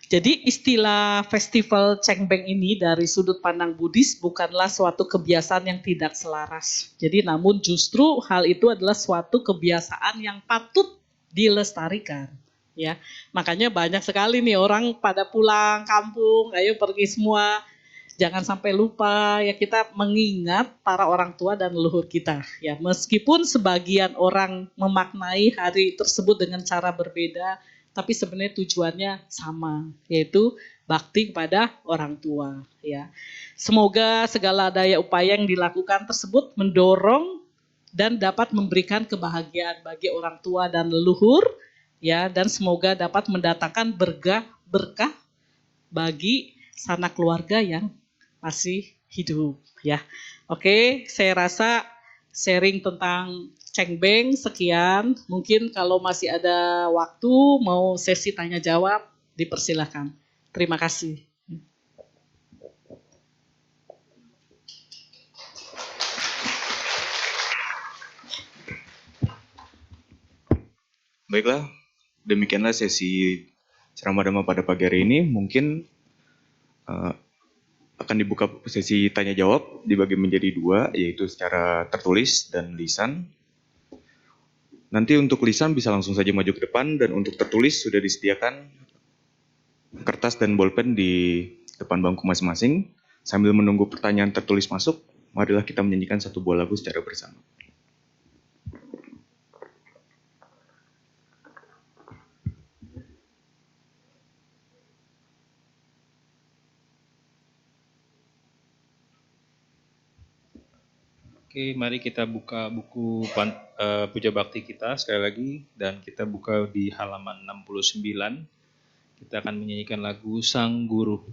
Jadi istilah festival Cengbeng ini dari sudut pandang Buddhis bukanlah suatu kebiasaan yang tidak selaras. Jadi namun justru hal itu adalah suatu kebiasaan yang patut dilestarikan. Ya, makanya banyak sekali nih orang pada pulang kampung, ayo pergi semua. Jangan sampai lupa ya, kita mengingat para orang tua dan leluhur kita. Ya, meskipun sebagian orang memaknai hari tersebut dengan cara berbeda, tapi sebenarnya tujuannya sama, yaitu bakti kepada orang tua ya. Semoga segala daya upaya yang dilakukan tersebut mendorong dan dapat memberikan kebahagiaan bagi orang tua dan leluhur ya, dan semoga dapat mendatangkan berkah bagi sanak keluarga yang masih hidup ya. Oke, saya rasa sharing tentang Cengbeng sekian. Mungkin kalau masih ada waktu mau sesi tanya jawab, dipersilakan. Terima kasih. Baiklah, demikianlah sesi ceramah Dhamma pada pagi hari ini. Mungkin akan dibuka sesi tanya jawab dibagi menjadi dua, yaitu secara tertulis dan lisan. Nanti untuk lisan bisa langsung saja maju ke depan, dan untuk tertulis sudah disediakan kertas dan bolpen di depan bangku masing-masing. Sambil menunggu pertanyaan tertulis masuk, marilah kita menyanyikan satu buah lagu secara bersama. Oke, mari kita buka buku Puja Bakti kita sekali lagi, dan kita buka di halaman 69. Kita akan menyanyikan lagu Sang Guru.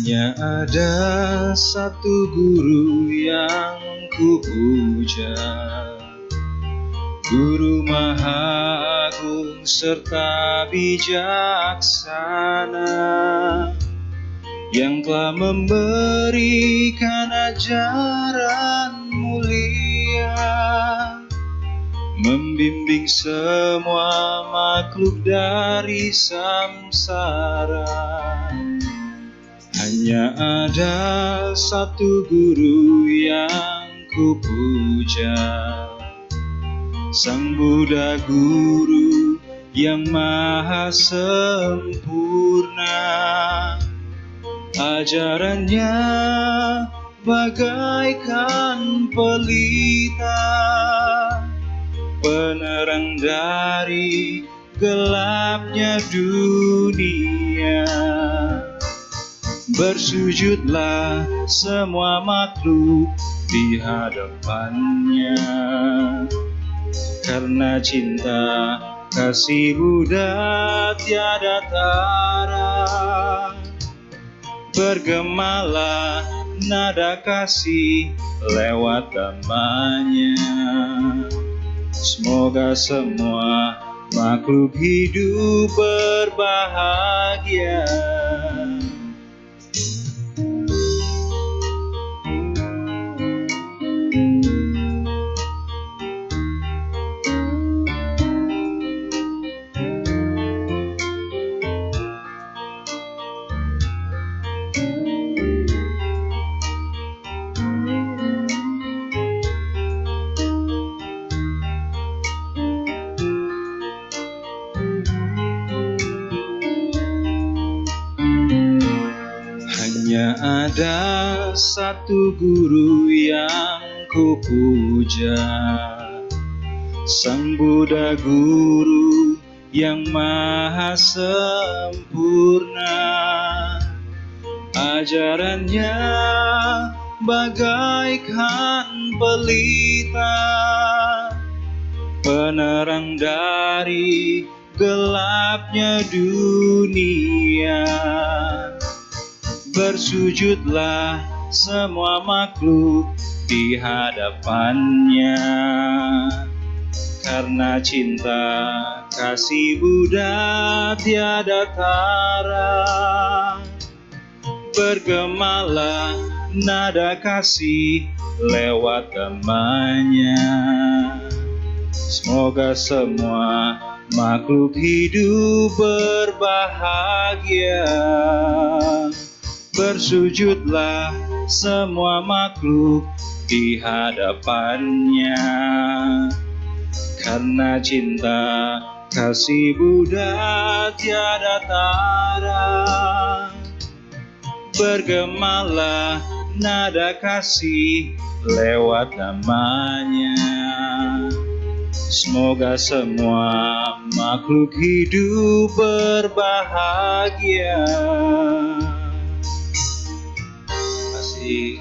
Hanya ada satu guru yang kupuja, Guru Maha Agung serta bijaksana, yang telah memberikan ajaran mulia, membimbing semua makhluk dari samsara. Hanya ada satu guru yang kupuja, Sang Buddha Guru yang maha sempurna. Ajarannya bagaikan pelita, penerang dari gelapnya dunia. Bersujudlah semua makhluk di hadapannya, karena cinta kasih Buddha tiada tara. Bergemalah nada kasih lewat dhammanya, semoga semua makhluk hidup berbahagia. Hanya ada satu guru yang kupuja, Sang Buddha Guru yang maha sempurna. Ajarannya bagaikan pelita, penerang dari gelapnya dunia. Bersujudlah semua makhluk di hadapannya, karena cinta kasih Buddha tiada tara. Bergemalah nada kasih lewat gamanya. Semoga semua makhluk hidup berbahagia. Bersujudlah semua makhluk di hadapannya, karena cinta kasih Buddha tiada tara. Bergemalah nada kasih lewat namanya. Semoga semua makhluk hidup berbahagia. Terima kasih.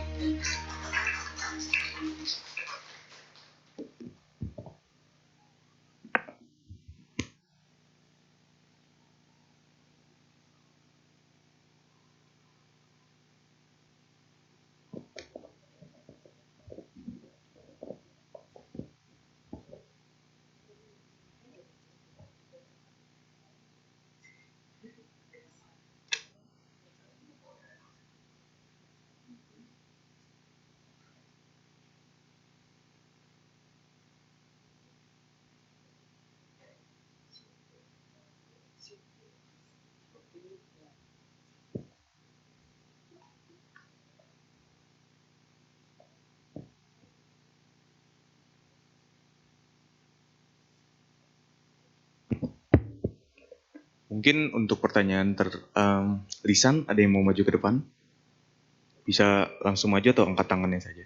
Mungkin untuk pertanyaan lisan, ada yang mau maju ke depan? Bisa langsung maju atau angkat tangannya saja?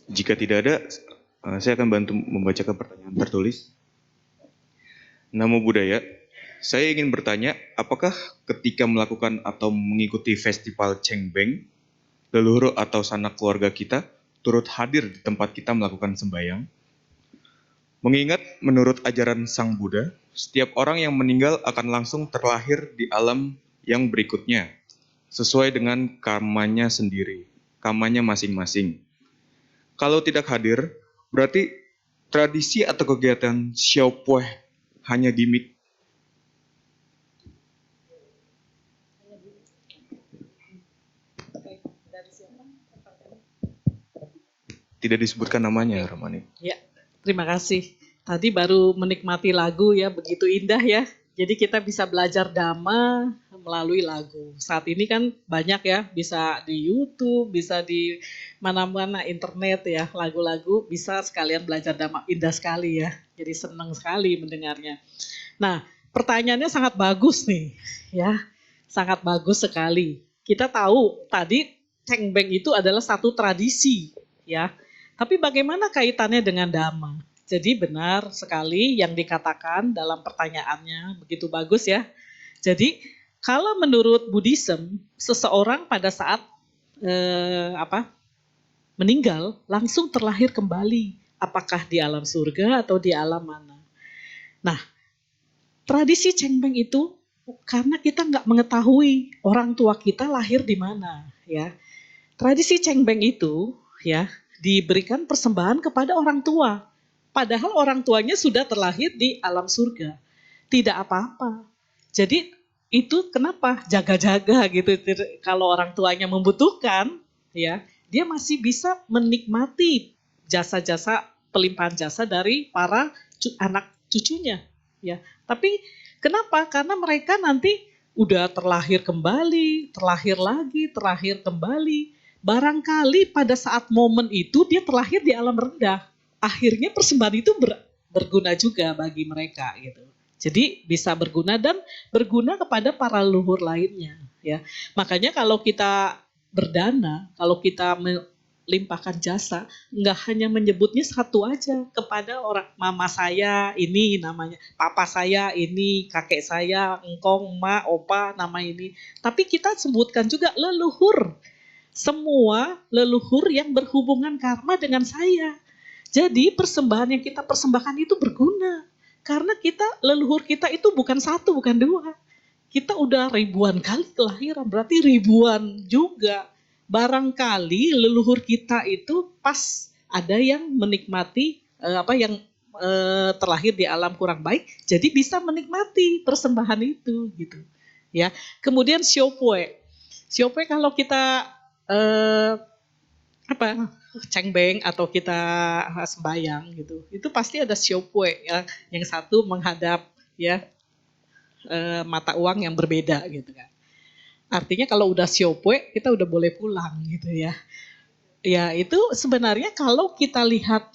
Jika tidak ada, saya akan bantu membacakan pertanyaan tertulis. Namo Buddhaya, saya ingin bertanya, apakah ketika melakukan atau mengikuti festival Cengbeng, leluhur atau sanak keluarga kita turut hadir di tempat kita melakukan sembahyang? Mengingat menurut ajaran Sang Buddha, setiap orang yang meninggal akan langsung terlahir di alam yang berikutnya, sesuai dengan karmanya sendiri, karmanya masing-masing. Kalau tidak hadir, berarti tradisi atau kegiatan Xiaopueh hanya gimmick. Tidak disebutkan namanya, Ramani. Ya, terima kasih. Tadi baru menikmati lagu ya, begitu indah ya. Jadi kita bisa belajar dhamma melalui lagu. Saat ini kan banyak ya, bisa di YouTube, bisa di mana-mana internet ya, lagu-lagu bisa sekalian belajar dhamma. Indah sekali ya, jadi senang sekali mendengarnya. Nah, pertanyaannya sangat bagus nih ya, sangat bagus sekali. Kita tahu tadi Cengbeng itu adalah satu tradisi ya, tapi bagaimana kaitannya dengan dhamma? Jadi benar sekali yang dikatakan dalam pertanyaannya, begitu bagus ya. Jadi kalau menurut Buddhism, seseorang pada saat meninggal langsung terlahir kembali, apakah di alam surga atau di alam mana. Nah, tradisi Cengbeng itu karena kita nggak mengetahui orang tua kita lahir di mana, ya. Tradisi Cengbeng itu, ya, diberikan persembahan kepada orang tua. Padahal orang tuanya sudah terlahir di alam surga. Tidak apa-apa. Jadi itu kenapa jaga-jaga gitu. Kalau orang tuanya membutuhkan, ya, dia masih bisa menikmati jasa-jasa, pelimpahan jasa dari para anak cucunya. Ya, tapi kenapa? Karena mereka nanti udah terlahir kembali, terlahir lagi, terlahir kembali. Barangkali pada saat momen itu dia terlahir di alam rendah. Akhirnya persembahan itu berguna juga bagi mereka gitu. Jadi bisa berguna dan berguna kepada para leluhur lainnya, ya. Makanya kalau kita berdana, kalau kita melimpahkan jasa, nggak hanya menyebutnya satu aja kepada orang, mama saya ini namanya, papa saya ini, kakek saya, engkong, emak, opa, nama ini. Tapi kita sebutkan juga leluhur. Semua leluhur yang berhubungan karma dengan saya. Jadi persembahan yang kita persembahkan itu berguna. Karena leluhur kita itu bukan satu, bukan dua. Kita udah ribuan kali kelahiran, berarti ribuan juga. Barangkali leluhur kita itu pas ada yang menikmati yang terlahir di alam kurang baik, jadi bisa menikmati persembahan itu gitu. Ya. Kemudian siopue. Siopue kalau kita cengbeng atau kita sembayang gitu, itu pasti ada siopue ya, yang satu menghadap ya mata uang yang berbeda gitu kan. Artinya kalau udah siopue kita udah boleh pulang gitu ya. Ya itu sebenarnya kalau kita lihat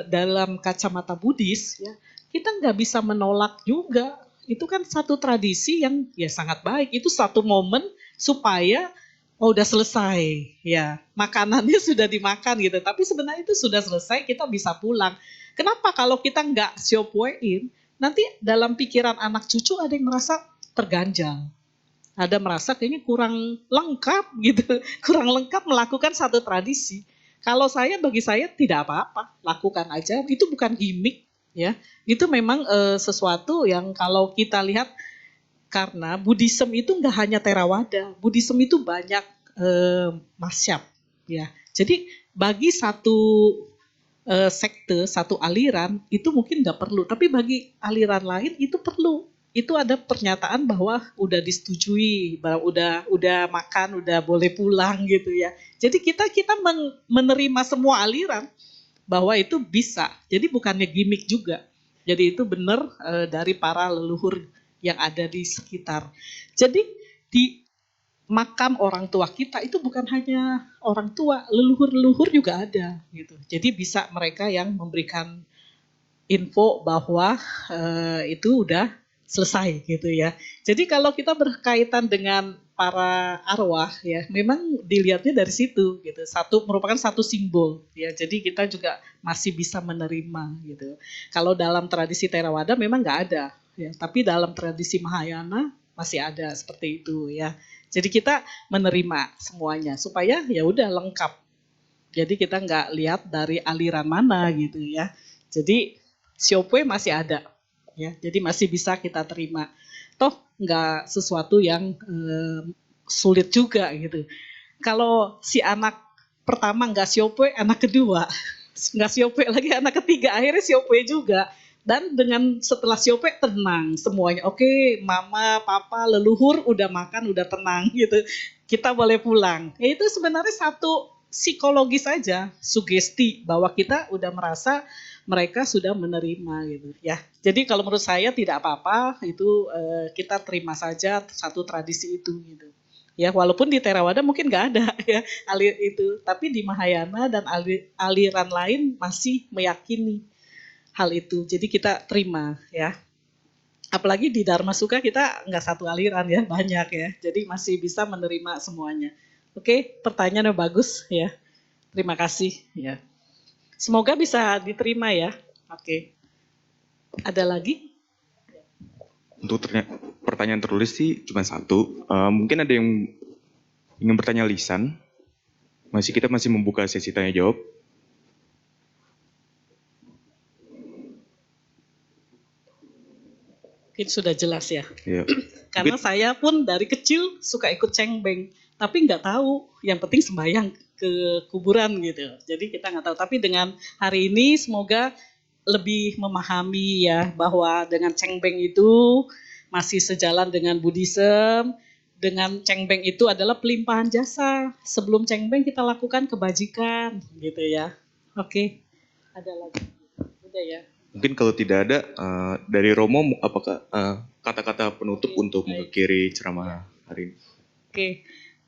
dalam kacamata Buddhis ya, kita nggak bisa menolak juga. Itu kan satu tradisi yang ya sangat baik. Itu satu momen supaya udah selesai ya, makanannya sudah dimakan gitu. Tapi sebenarnya itu sudah selesai, kita bisa pulang. Kenapa kalau kita nggak siopuein, nanti dalam pikiran anak cucu ada yang merasa terganjal. Ada merasa kayaknya kurang lengkap gitu, kurang lengkap melakukan satu tradisi. Kalau bagi saya tidak apa-apa, lakukan aja. Itu bukan gimmick ya. Itu memang sesuatu yang kalau kita lihat, karena Buddhism itu nggak hanya Theravada, Buddhism itu banyak masyab, ya. Jadi bagi satu sekte, satu aliran itu mungkin nggak perlu, tapi bagi aliran lain itu perlu. Itu ada pernyataan bahwa udah disetujui, bahwa udah makan, udah boleh pulang gitu ya. Jadi kita menerima semua aliran bahwa itu bisa. Jadi bukannya gimmick juga. Jadi itu benar dari para leluhur yang ada di sekitar. Jadi di makam orang tua kita itu bukan hanya orang tua, leluhur-leluhur juga ada gitu. Jadi bisa mereka yang memberikan info bahwa itu udah selesai gitu ya. Jadi kalau kita berkaitan dengan para arwah ya, memang dilihatnya dari situ gitu. Merupakan satu simbol ya. Jadi kita juga masih bisa menerima gitu. Kalau dalam tradisi Theravada memang nggak ada ya, tapi dalam tradisi Mahayana masih ada seperti itu ya. Jadi kita menerima semuanya supaya ya udah lengkap. Jadi kita nggak lihat dari aliran mana gitu ya. Jadi siopue masih ada ya. Jadi masih bisa kita terima. Toh nggak sesuatu yang sulit juga gitu. Kalau si anak pertama nggak siopue, anak kedua nggak siopue lagi, anak ketiga akhirnya siopue juga. Dan dengan setelah siopue tenang semuanya. Oke, mama, papa, leluhur udah makan, udah tenang gitu. Kita boleh pulang. Ya, itu sebenarnya satu psikologis saja, sugesti bahwa kita udah merasa mereka sudah menerima gitu ya. Jadi kalau menurut saya tidak apa-apa, itu kita terima saja satu tradisi itu gitu. Ya, walaupun di Theravada mungkin nggak ada ya alir itu, tapi di Mahayana dan aliran lain masih meyakini hal itu. Jadi kita terima ya. Apalagi di Dharma Sukha kita nggak satu aliran ya, banyak ya. Jadi masih bisa menerima semuanya. Oke, pertanyaannya bagus ya. Terima kasih ya. Semoga bisa diterima ya. Oke. Ada lagi? Untuk pertanyaan tertulis sih cuma satu. Mungkin ada yang ingin bertanya lisan. Kita masih membuka sesi tanya jawab. Mungkin sudah jelas ya. Ya. Karena saya pun dari kecil suka ikut cengbeng, tapi nggak tahu. Yang penting sembahyang ke kuburan gitu. Jadi kita nggak tahu. Tapi dengan hari ini semoga lebih memahami ya bahwa dengan cengbeng itu masih sejalan dengan Buddhism. Dengan cengbeng itu adalah pelimpahan jasa. Sebelum cengbeng kita lakukan kebajikan gitu ya. Oke. Ada lagi? Udah ya. Mungkin kalau tidak ada, dari Romo apakah kata-kata penutup untuk mengakhiri ceramah hari ini? Oke.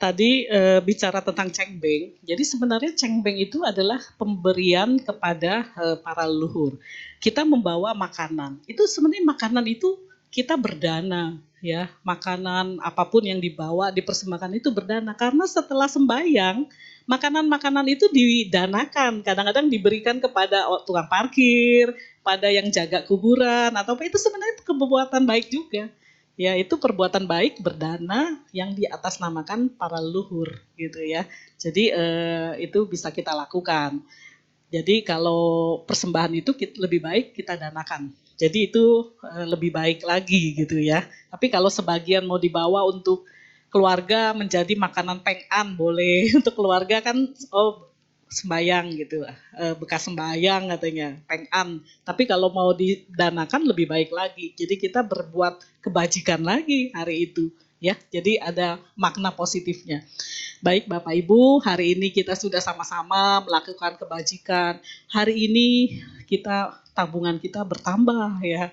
tadi bicara tentang cengbeng. Jadi sebenarnya cengbeng itu adalah pemberian kepada para leluhur. Kita membawa makanan. Itu sebenarnya makanan itu kita berdana, ya. Makanan apapun yang dibawa dipersembahkan itu berdana, karena setelah sembahyang makanan-makanan itu didanakan. Kadang-kadang diberikan kepada tukang parkir, pada yang jaga kuburan, atau apa, itu sebenarnya perbuatan baik juga. Ya, itu perbuatan baik berdana yang diatasnamakan para leluhur gitu ya. Jadi itu bisa kita lakukan. Jadi kalau persembahan itu lebih baik kita danakan. Jadi itu lebih baik lagi gitu ya. Tapi kalau sebagian mau dibawa untuk keluarga menjadi makanan peng'an boleh. Untuk keluarga kan sembayang gitu, bekas sembayang katanya, peng'an. Tapi kalau mau didanakan lebih baik lagi. Jadi kita berbuat kebajikan lagi hari itu, ya. Jadi ada makna positifnya. Baik Bapak Ibu, hari ini kita sudah sama-sama melakukan kebajikan. Hari ini tabungan kita bertambah ya.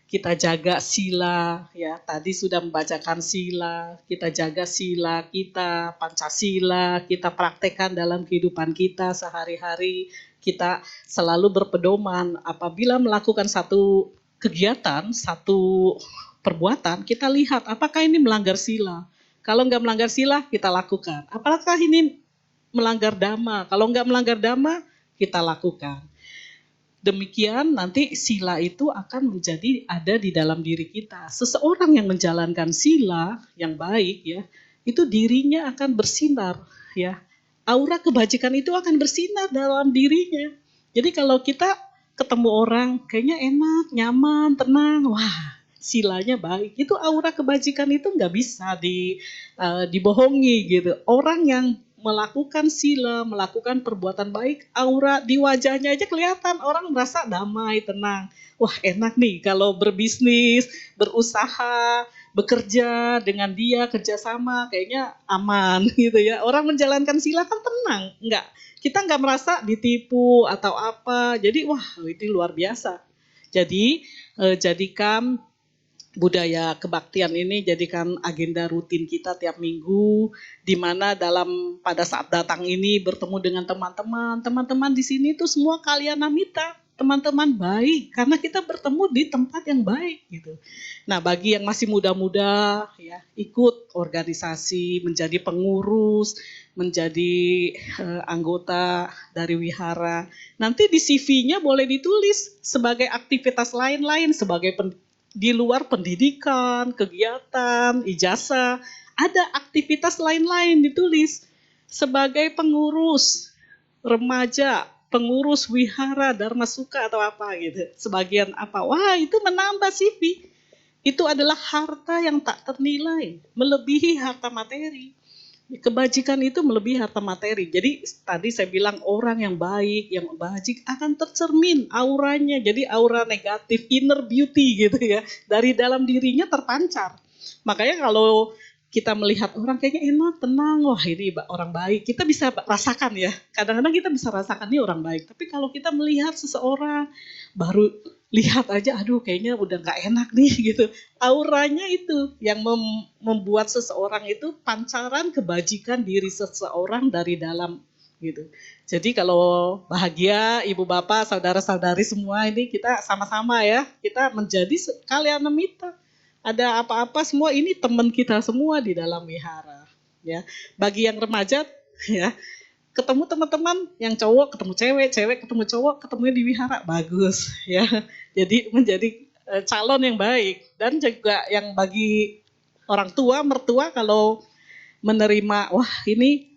Kita jaga sila ya. Tadi sudah membacakan sila, kita jaga sila kita, Pancasila, kita praktekkan dalam kehidupan kita sehari-hari. Kita selalu berpedoman apabila melakukan satu kegiatan, satu perbuatan, kita lihat apakah ini melanggar sila. Kalau nggak melanggar sila, kita lakukan. Apakah ini melanggar dhamma? Kalau nggak melanggar dhamma, kita lakukan. Demikian nanti sila itu akan menjadi ada di dalam diri kita. Seseorang yang menjalankan sila yang baik ya, itu dirinya akan bersinar ya. Aura kebajikan itu akan bersinar dalam dirinya. Jadi kalau kita ketemu orang kayaknya enak, nyaman, tenang, wah silanya baik. Itu aura kebajikan itu nggak bisa dibohongi gitu. Orang yang melakukan sila, melakukan perbuatan baik, aura di wajahnya aja kelihatan, orang merasa damai, tenang. Wah enak nih kalau berbisnis, berusaha, bekerja dengan dia, kerjasama, kayaknya aman gitu ya. Orang menjalankan sila kan tenang, kita nggak merasa ditipu atau apa. Jadi wah itu luar biasa. Jadi jadikan budaya kebaktian ini jadikan agenda rutin kita tiap minggu, di mana pada saat datang ini bertemu dengan teman-teman di sini tuh semua kalyanamita, teman-teman baik, karena kita bertemu di tempat yang baik gitu. Nah bagi yang masih muda-muda ya, ikut organisasi, menjadi pengurus, menjadi anggota dari wihara. Nanti di CV-nya boleh ditulis sebagai aktivitas lain-lain, sebagai di luar pendidikan, kegiatan, ijazah, ada aktivitas lain-lain ditulis sebagai pengurus remaja, pengurus wihara, dharma suka atau apa gitu. Sebagian apa? Wah, itu menambah CV. Itu adalah harta yang tak ternilai, melebihi harta materi. Kebajikan itu melebihi harta materi. Jadi tadi saya bilang orang yang baik, yang bajik akan tercermin auranya. Jadi aura negatif, inner beauty gitu ya. Dari dalam dirinya terpancar. Makanya kalau kita melihat orang kayaknya enak, tenang, wah ini orang baik. Kita bisa rasakan ya. Kadang-kadang kita bisa rasakan ini orang baik. Tapi kalau kita melihat seseorang, baru lihat aja, aduh kayaknya udah gak enak nih gitu. Auranya itu yang membuat seseorang itu pancaran kebajikan diri seseorang dari dalam gitu. Jadi kalau bahagia ibu bapak, saudara-saudari semua ini kita sama-sama ya, kita menjadi kalyanamita. Ada apa-apa semua ini teman kita semua di dalam wihara ya. Bagi yang remaja ya, ketemu teman-teman yang cowok ketemu cewek, cewek ketemu cowok, ketemunya di wihara, bagus ya. Jadi menjadi calon yang baik. Dan juga yang bagi orang tua, mertua kalau menerima, wah ini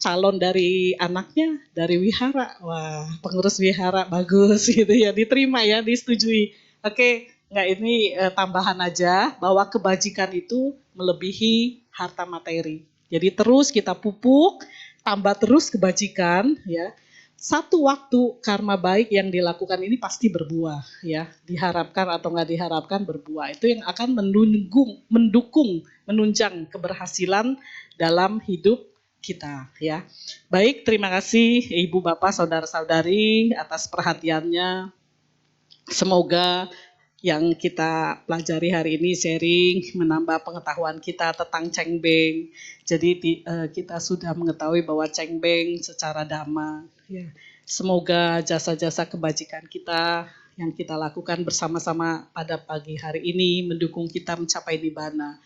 calon dari anaknya dari wihara, wah pengurus wihara bagus gitu ya, diterima ya, disetujui. Oke, enggak, ini tambahan aja bahwa kebajikan itu melebihi harta materi. Jadi terus kita pupuk, tambah terus kebajikan ya. Satu waktu karma baik yang dilakukan ini pasti berbuah ya. Diharapkan atau nggak diharapkan berbuah. Itu yang akan mendukung, menunjang keberhasilan dalam hidup kita ya. Baik, terima kasih Ibu Bapak, saudara-saudari atas perhatiannya. Semoga yang kita pelajari hari ini, sharing, menambah pengetahuan kita tentang cengbeng. Jadi kita sudah mengetahui bahwa cengbeng secara dhamma. Ya. Semoga jasa-jasa kebajikan kita yang kita lakukan bersama-sama pada pagi hari ini mendukung kita mencapai nibbana.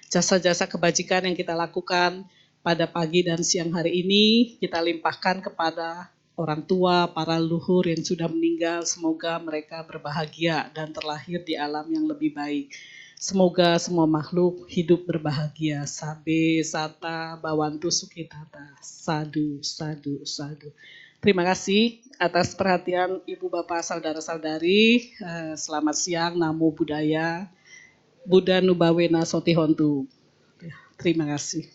Jasa-jasa kebajikan yang kita lakukan pada pagi dan siang hari ini kita limpahkan kepada orang tua, para leluhur yang sudah meninggal, semoga mereka berbahagia dan terlahir di alam yang lebih baik. Semoga semua makhluk hidup berbahagia. Sabe, sata, bawantu, sukitata. Sadu, sadu, sadu. Terima kasih atas perhatian Ibu Bapak Saudara-saudari. Selamat siang, Namo Buddhaya. Buddha Nubawena Sotihontu. Terima kasih.